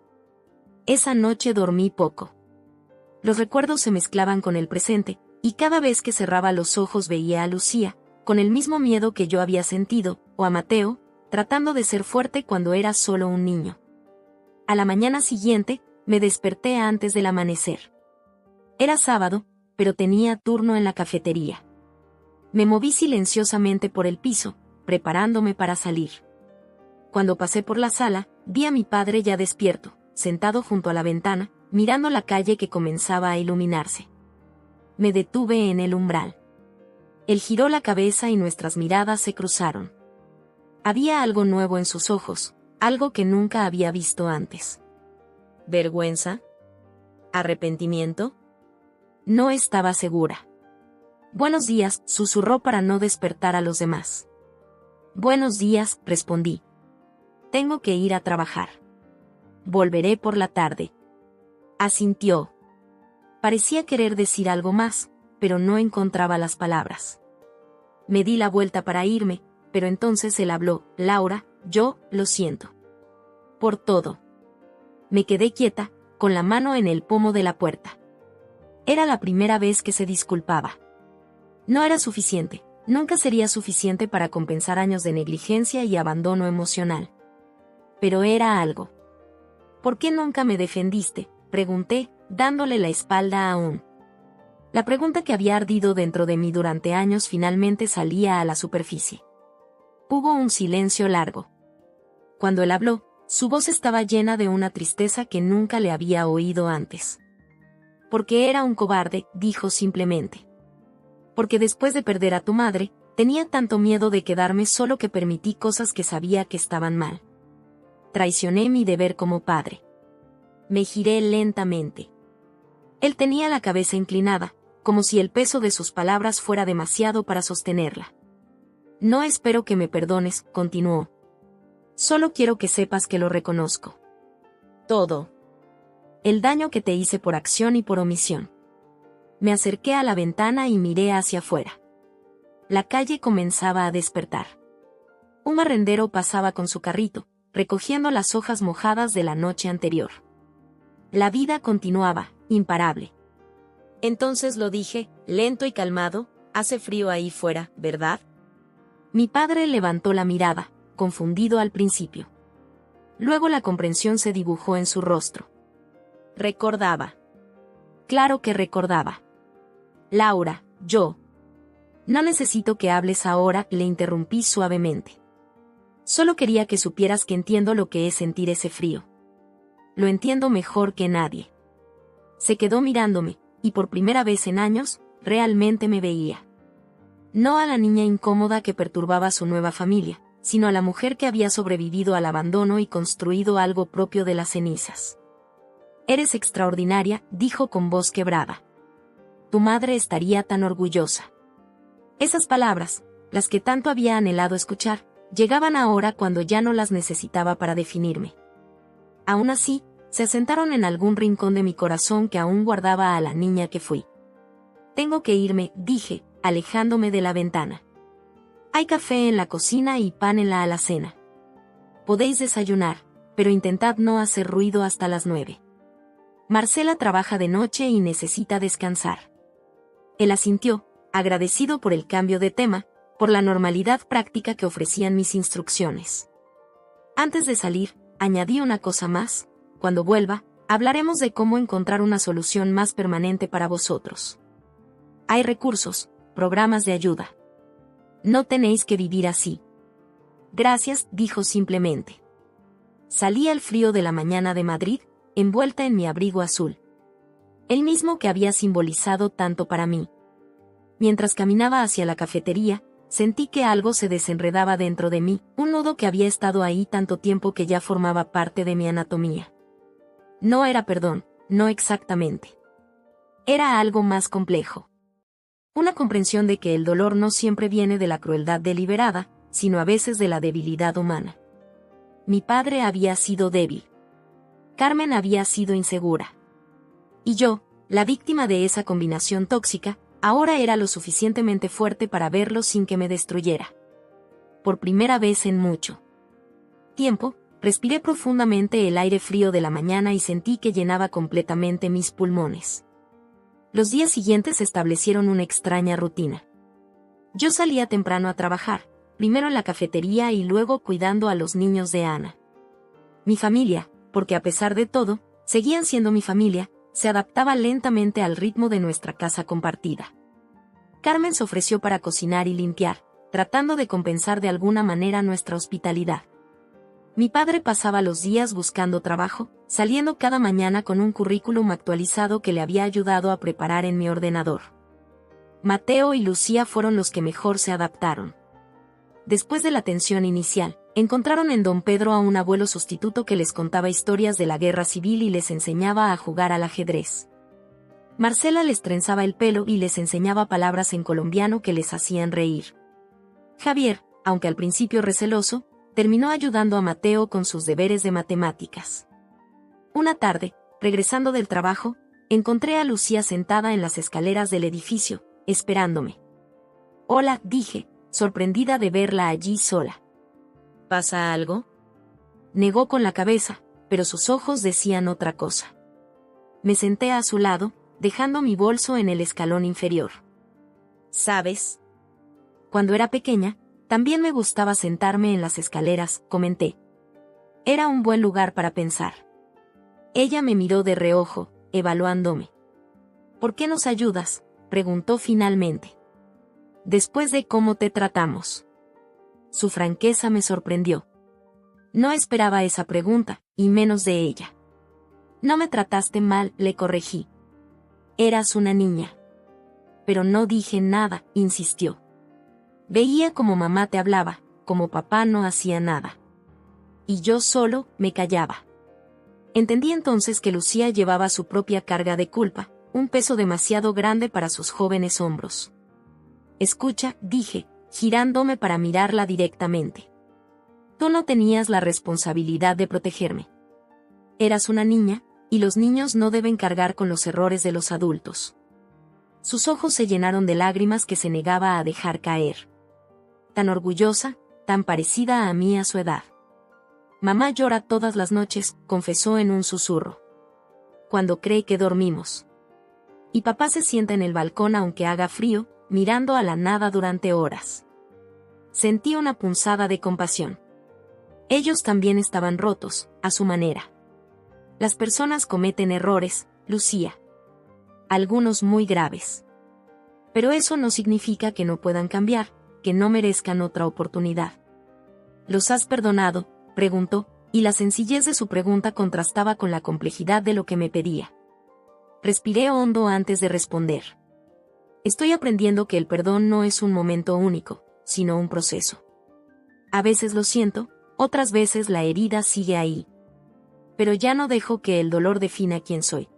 Esa noche dormí poco. Los recuerdos se mezclaban con el presente, y cada vez que cerraba los ojos veía a Lucía, con el mismo miedo que yo había sentido, o a Mateo, tratando de ser fuerte cuando era solo un niño. A la mañana siguiente, me desperté antes del amanecer. Era sábado, pero tenía turno en la cafetería. Me moví silenciosamente por el piso, preparándome para salir. Cuando pasé por la sala, vi a mi padre ya despierto, sentado junto a la ventana, mirando la calle que comenzaba a iluminarse. Me detuve en el umbral. Él giró la cabeza y nuestras miradas se cruzaron. Había algo nuevo en sus ojos, algo que nunca había visto antes. ¿Vergüenza? ¿Arrepentimiento? No estaba segura. Buenos días, susurró para no despertar a los demás. Buenos días, respondí. Tengo que ir a trabajar. Volveré por la tarde. Asintió. Parecía querer decir algo más, pero no encontraba las palabras. Me di la vuelta para irme, pero entonces él habló. Laura, yo, lo siento. Por todo. Me quedé quieta, con la mano en el pomo de la puerta. Era la primera vez que se disculpaba. No era suficiente, nunca sería suficiente para compensar años de negligencia y abandono emocional. Pero era algo. ¿Por qué nunca me defendiste?, pregunté, dándole la espalda aún. La pregunta que había ardido dentro de mí durante años finalmente salía a la superficie. Hubo un silencio largo. Cuando él habló, su voz estaba llena de una tristeza que nunca le había oído antes. Porque era un cobarde, dijo simplemente. Porque después de perder a tu madre, tenía tanto miedo de quedarme solo que permití cosas que sabía que estaban mal. Traicioné mi deber como padre. Me giré lentamente. Él tenía la cabeza inclinada, como si el peso de sus palabras fuera demasiado para sostenerla. No espero que me perdones, continuó. Solo quiero que sepas que lo reconozco. Todo. El daño que te hice por acción y por omisión. Me acerqué a la ventana y miré hacia afuera. La calle comenzaba a despertar. Un arrendero pasaba con su carrito, recogiendo las hojas mojadas de la noche anterior. La vida continuaba, imparable. Entonces lo dije, lento y calmado, hace frío ahí fuera, ¿verdad? Mi padre levantó la mirada, confundido al principio. Luego la comprensión se dibujó en su rostro. Recordaba. Claro que recordaba. Laura, yo. No necesito que hables ahora, le interrumpí suavemente. Solo quería que supieras que entiendo lo que es sentir ese frío. Lo entiendo mejor que nadie. Se quedó mirándome, y por primera vez en años, realmente me veía. No a la niña incómoda que perturbaba su nueva familia, sino a la mujer que había sobrevivido al abandono y construido algo propio de las cenizas. Eres extraordinaria, dijo con voz quebrada. Tu madre estaría tan orgullosa. Esas palabras, las que tanto había anhelado escuchar, llegaban ahora cuando ya no las necesitaba para definirme. Aún así, se asentaron en algún rincón de mi corazón que aún guardaba a la niña que fui. Tengo que irme, dije, alejándome de la ventana. Hay café en la cocina y pan en la alacena. Podéis desayunar, pero intentad no hacer ruido hasta las 9. Marcela trabaja de noche y necesita descansar. Él asintió, agradecido por el cambio de tema, por la normalidad práctica que ofrecían mis instrucciones. Antes de salir, añadí una cosa más: cuando vuelva, hablaremos de cómo encontrar una solución más permanente para vosotros. Hay recursos, programas de ayuda. No tenéis que vivir así. Gracias, dijo simplemente. Salí al frío de la mañana de Madrid, envuelta en mi abrigo azul. El mismo que había simbolizado tanto para mí. Mientras caminaba hacia la cafetería, sentí que algo se desenredaba dentro de mí, un nudo que había estado ahí tanto tiempo que ya formaba parte de mi anatomía. No era perdón, no exactamente. Era algo más complejo. Una comprensión de que el dolor no siempre viene de la crueldad deliberada, sino a veces de la debilidad humana. Mi padre había sido débil. Carmen había sido insegura. Y yo, la víctima de esa combinación tóxica, ahora era lo suficientemente fuerte para verlo sin que me destruyera. Por primera vez en mucho tiempo, respiré profundamente el aire frío de la mañana y sentí que llenaba completamente mis pulmones. Los días siguientes establecieron una extraña rutina. Yo salía temprano a trabajar, primero en la cafetería y luego cuidando a los niños de Ana. Mi familia, porque a pesar de todo, seguían siendo mi familia, se adaptaba lentamente al ritmo de nuestra casa compartida. Carmen se ofreció para cocinar y limpiar, tratando de compensar de alguna manera nuestra hospitalidad. Mi padre pasaba los días buscando trabajo, saliendo cada mañana con un currículum actualizado que le había ayudado a preparar en mi ordenador. Mateo y Lucía fueron los que mejor se adaptaron. Después de la tensión inicial, encontraron en don Pedro a un abuelo sustituto que les contaba historias de la guerra civil y les enseñaba a jugar al ajedrez. Marcela les trenzaba el pelo y les enseñaba palabras en colombiano que les hacían reír. Javier, aunque al principio receloso, terminó ayudando a Mateo con sus deberes de matemáticas. Una tarde, regresando del trabajo, encontré a Lucía sentada en las escaleras del edificio, esperándome. Hola, dije, sorprendida de verla allí sola. ¿Pasa algo? Negó con la cabeza, pero sus ojos decían otra cosa. Me senté a su lado, dejando mi bolso en el escalón inferior. ¿Sabes? Cuando era pequeña, también me gustaba sentarme en las escaleras, comenté. Era un buen lugar para pensar. Ella me miró de reojo, evaluándome. ¿Por qué nos ayudas?, preguntó finalmente. Después de cómo te tratamos. Su franqueza me sorprendió. No esperaba esa pregunta, y menos de ella. No me trataste mal, le corregí. Eras una niña. Pero no dije nada, insistió. Veía como mamá te hablaba, como papá no hacía nada. Y yo solo me callaba. Entendí entonces que Lucía llevaba su propia carga de culpa, un peso demasiado grande para sus jóvenes hombros. Escucha, dije, girándome para mirarla directamente. Tú no tenías la responsabilidad de protegerme. Eras una niña, y los niños no deben cargar con los errores de los adultos. Sus ojos se llenaron de lágrimas que se negaba a dejar caer. Tan orgullosa, tan parecida a mí a su edad. Mamá llora todas las noches, confesó en un susurro. Cuando cree que dormimos. Y papá se sienta en el balcón aunque haga frío, mirando a la nada durante horas. Sentí una punzada de compasión. Ellos también estaban rotos, a su manera. Las personas cometen errores, Lucía. Algunos muy graves. Pero eso no significa que no puedan cambiar, que no merezcan otra oportunidad. ¿Los has perdonado?, preguntó, y la sencillez de su pregunta contrastaba con la complejidad de lo que me pedía. Respiré hondo antes de responder. Estoy aprendiendo que el perdón no es un momento único, sino un proceso. A veces lo siento, otras veces la herida sigue ahí. Pero ya no dejo que el dolor defina quién soy.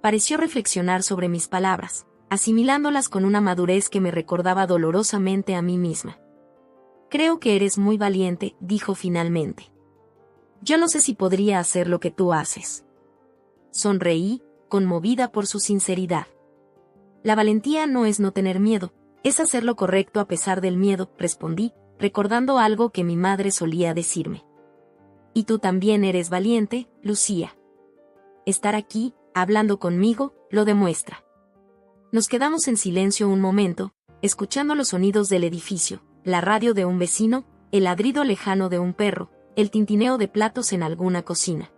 Pareció reflexionar sobre mis palabras, asimilándolas con una madurez que me recordaba dolorosamente a mí misma. Creo que eres muy valiente, dijo finalmente. Yo no sé si podría hacer lo que tú haces. Sonreí, conmovida por su sinceridad. La valentía no es no tener miedo, es hacer lo correcto a pesar del miedo, respondí, recordando algo que mi madre solía decirme. Y tú también eres valiente, Lucía. Estar aquí, hablando conmigo, lo demuestra. Nos quedamos en silencio un momento, escuchando los sonidos del edificio, la radio de un vecino, el ladrido lejano de un perro, el tintineo de platos en alguna cocina.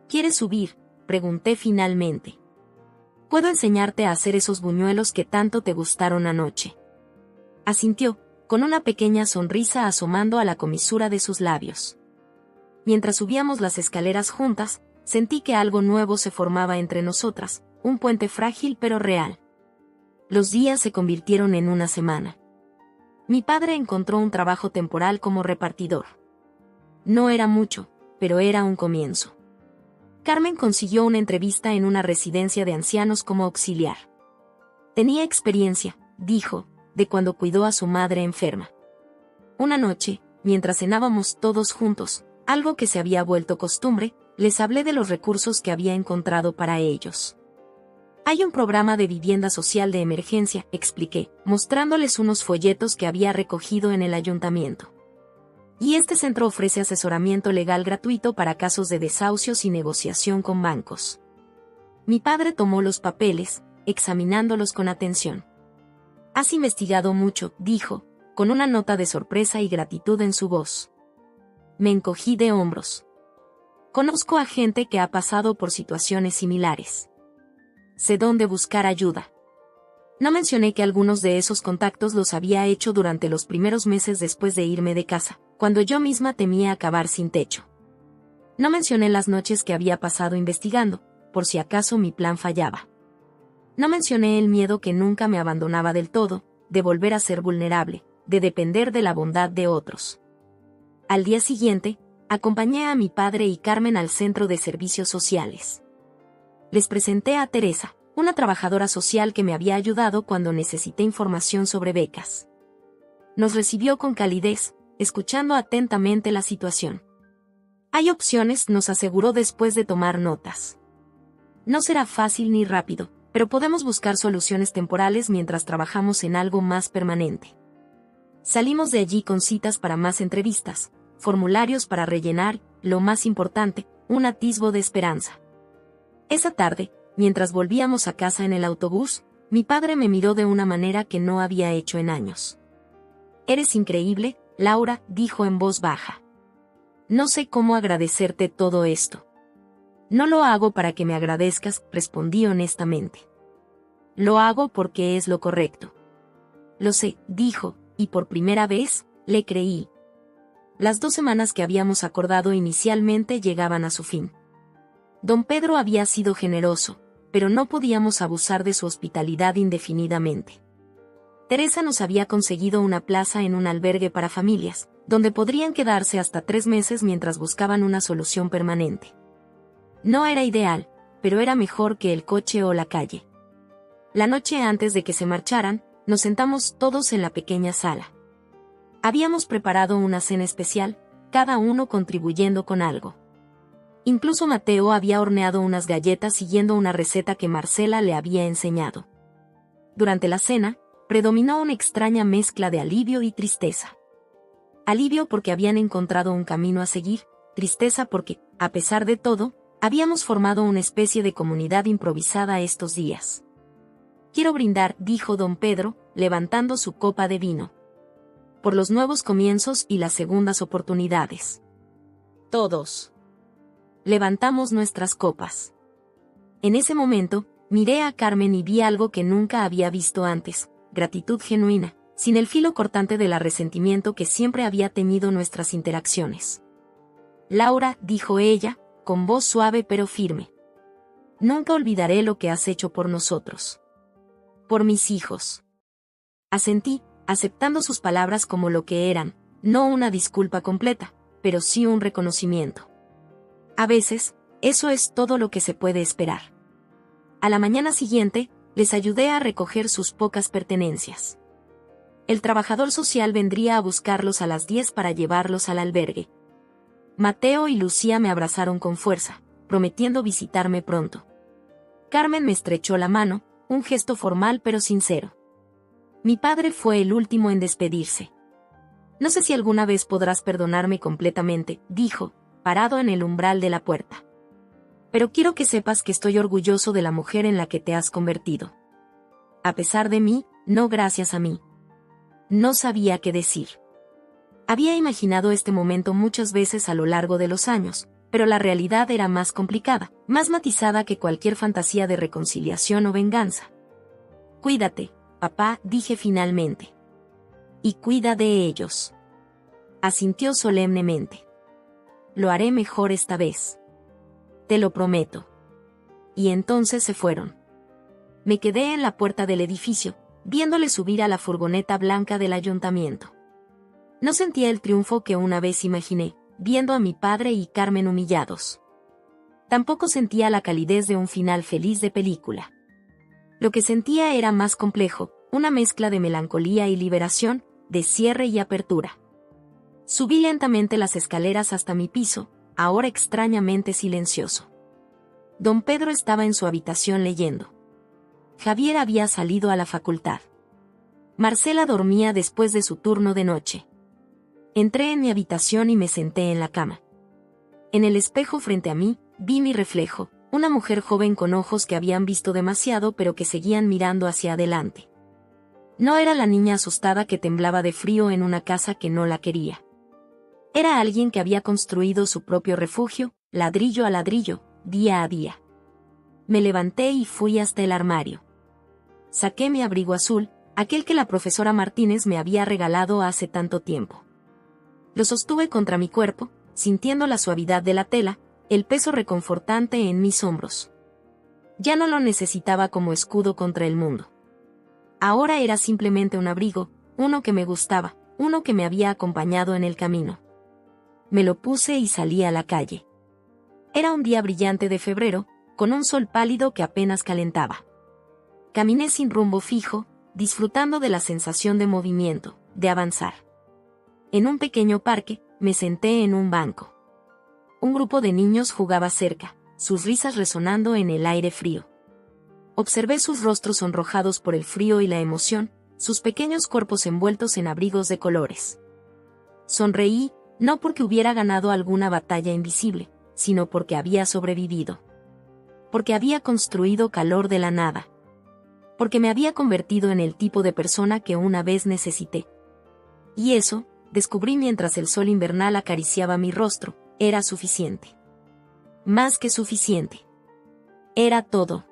¿Quieres subir?, pregunté finalmente. Puedo enseñarte a hacer esos buñuelos que tanto te gustaron anoche. Asintió, con una pequeña sonrisa asomando a la comisura de sus labios. Mientras subíamos las escaleras juntas, sentí que algo nuevo se formaba entre nosotras, un puente frágil pero real. Los días se convirtieron en una semana. Mi padre encontró un trabajo temporal como repartidor. No era mucho, pero era un comienzo. Carmen consiguió una entrevista en una residencia de ancianos como auxiliar. Tenía experiencia, dijo, de cuando cuidó a su madre enferma. Una noche, mientras cenábamos todos juntos, algo que se había vuelto costumbre, les hablé de los recursos que había encontrado para ellos. Hay un programa de vivienda social de emergencia, expliqué, mostrándoles unos folletos que había recogido en el ayuntamiento. Y este centro ofrece asesoramiento legal gratuito para casos de desahucios y negociación con bancos. Mi padre tomó los papeles, examinándolos con atención. Has investigado mucho, dijo, con una nota de sorpresa y gratitud en su voz. Me encogí de hombros. Conozco a gente que ha pasado por situaciones similares. Sé dónde buscar ayuda. No mencioné que algunos de esos contactos los había hecho durante los primeros meses después de irme de casa, cuando yo misma temía acabar sin techo. No mencioné las noches que había pasado investigando, por si acaso mi plan fallaba. No mencioné el miedo que nunca me abandonaba del todo, de volver a ser vulnerable, de depender de la bondad de otros. Al día siguiente, acompañé a mi padre y Carmen al centro de servicios sociales. Les presenté a Teresa, una trabajadora social que me había ayudado cuando necesité información sobre becas. Nos recibió con calidez, escuchando atentamente la situación. Hay opciones, nos aseguró después de tomar notas. No será fácil ni rápido, pero podemos buscar soluciones temporales mientras trabajamos en algo más permanente. Salimos de allí con citas para más entrevistas, formularios para rellenar, lo más importante, un atisbo de esperanza. Esa tarde, mientras volvíamos a casa en el autobús, mi padre me miró de una manera que no había hecho en años. Eres increíble, Laura, dijo en voz baja. No sé cómo agradecerte todo esto. No lo hago para que me agradezcas, respondí honestamente. Lo hago porque es lo correcto. Lo sé, dijo, y por primera vez, le creí. Las 2 semanas que habíamos acordado inicialmente llegaban a su fin. Don Pedro había sido generoso, pero no podíamos abusar de su hospitalidad indefinidamente. Teresa nos había conseguido una plaza en un albergue para familias, donde podrían quedarse hasta 3 meses mientras buscaban una solución permanente. No era ideal, pero era mejor que el coche o la calle. La noche antes de que se marcharan, nos sentamos todos en la pequeña sala. Habíamos preparado una cena especial, cada uno contribuyendo con algo. Incluso Mateo había horneado unas galletas siguiendo una receta que Marcela le había enseñado. Durante la cena, predominó una extraña mezcla de alivio y tristeza. Alivio porque habían encontrado un camino a seguir, tristeza porque, a pesar de todo, habíamos formado una especie de comunidad improvisada estos días. Quiero brindar, dijo don Pedro, levantando su copa de vino. Por los nuevos comienzos y las segundas oportunidades. Todos levantamos nuestras copas. En ese momento, miré a Carmen y vi algo que nunca había visto antes, gratitud genuina, sin el filo cortante del resentimiento que siempre había teñido nuestras interacciones. Laura, dijo ella, con voz suave pero firme. Nunca olvidaré lo que has hecho por nosotros. Por mis hijos. Asentí, aceptando sus palabras como lo que eran, no una disculpa completa, pero sí un reconocimiento. A veces, eso es todo lo que se puede esperar. A la mañana siguiente, les ayudé a recoger sus pocas pertenencias. El trabajador social vendría a buscarlos a las 10 para llevarlos al albergue. Mateo y Lucía me abrazaron con fuerza, prometiendo visitarme pronto. Carmen me estrechó la mano, un gesto formal pero sincero. Mi padre fue el último en despedirse. No sé si alguna vez podrás perdonarme completamente, dijo, parado en el umbral de la puerta. Pero quiero que sepas que estoy orgulloso de la mujer en la que te has convertido. A pesar de mí, no gracias a mí. No sabía qué decir. Había imaginado este momento muchas veces a lo largo de los años, pero la realidad era más complicada, más matizada que cualquier fantasía de reconciliación o venganza. Cuídate, papá, dije finalmente. Y cuida de ellos. Asintió solemnemente. Lo haré mejor esta vez. Te lo prometo. Y entonces se fueron. Me quedé en la puerta del edificio, viéndole subir a la furgoneta blanca del ayuntamiento. No sentía el triunfo que una vez imaginé, viendo a mi padre y Carmen humillados. Tampoco sentía la calidez de un final feliz de película. Lo que sentía era más complejo, una mezcla de melancolía y liberación, de cierre y apertura. Subí lentamente las escaleras hasta mi piso, ahora extrañamente silencioso. Don Pedro estaba en su habitación leyendo. Javier había salido a la facultad. Marcela dormía después de su turno de noche. Entré en mi habitación y me senté en la cama. En el espejo frente a mí, vi mi reflejo, una mujer joven con ojos que habían visto demasiado pero que seguían mirando hacia adelante. No era la niña asustada que temblaba de frío en una casa que no la quería. Era alguien que había construido su propio refugio, ladrillo a ladrillo, día a día. Me levanté y fui hasta el armario. Saqué mi abrigo azul, aquel que la profesora Martínez me había regalado hace tanto tiempo. Lo sostuve contra mi cuerpo, sintiendo la suavidad de la tela, el peso reconfortante en mis hombros. Ya no lo necesitaba como escudo contra el mundo. Ahora era simplemente un abrigo, uno que me gustaba, uno que me había acompañado en el camino. Me lo puse y salí a la calle. Era un día brillante de febrero, con un sol pálido que apenas calentaba. Caminé sin rumbo fijo, disfrutando de la sensación de movimiento, de avanzar. En un pequeño parque, me senté en un banco. Un grupo de niños jugaba cerca, sus risas resonando en el aire frío. Observé sus rostros sonrojados por el frío y la emoción, sus pequeños cuerpos envueltos en abrigos de colores. Sonreí, no porque hubiera ganado alguna batalla invisible, sino porque había sobrevivido. Porque había construido calor de la nada. Porque me había convertido en el tipo de persona que una vez necesité. Y eso, descubrí mientras el sol invernal acariciaba mi rostro, era suficiente. Más que suficiente. Era todo.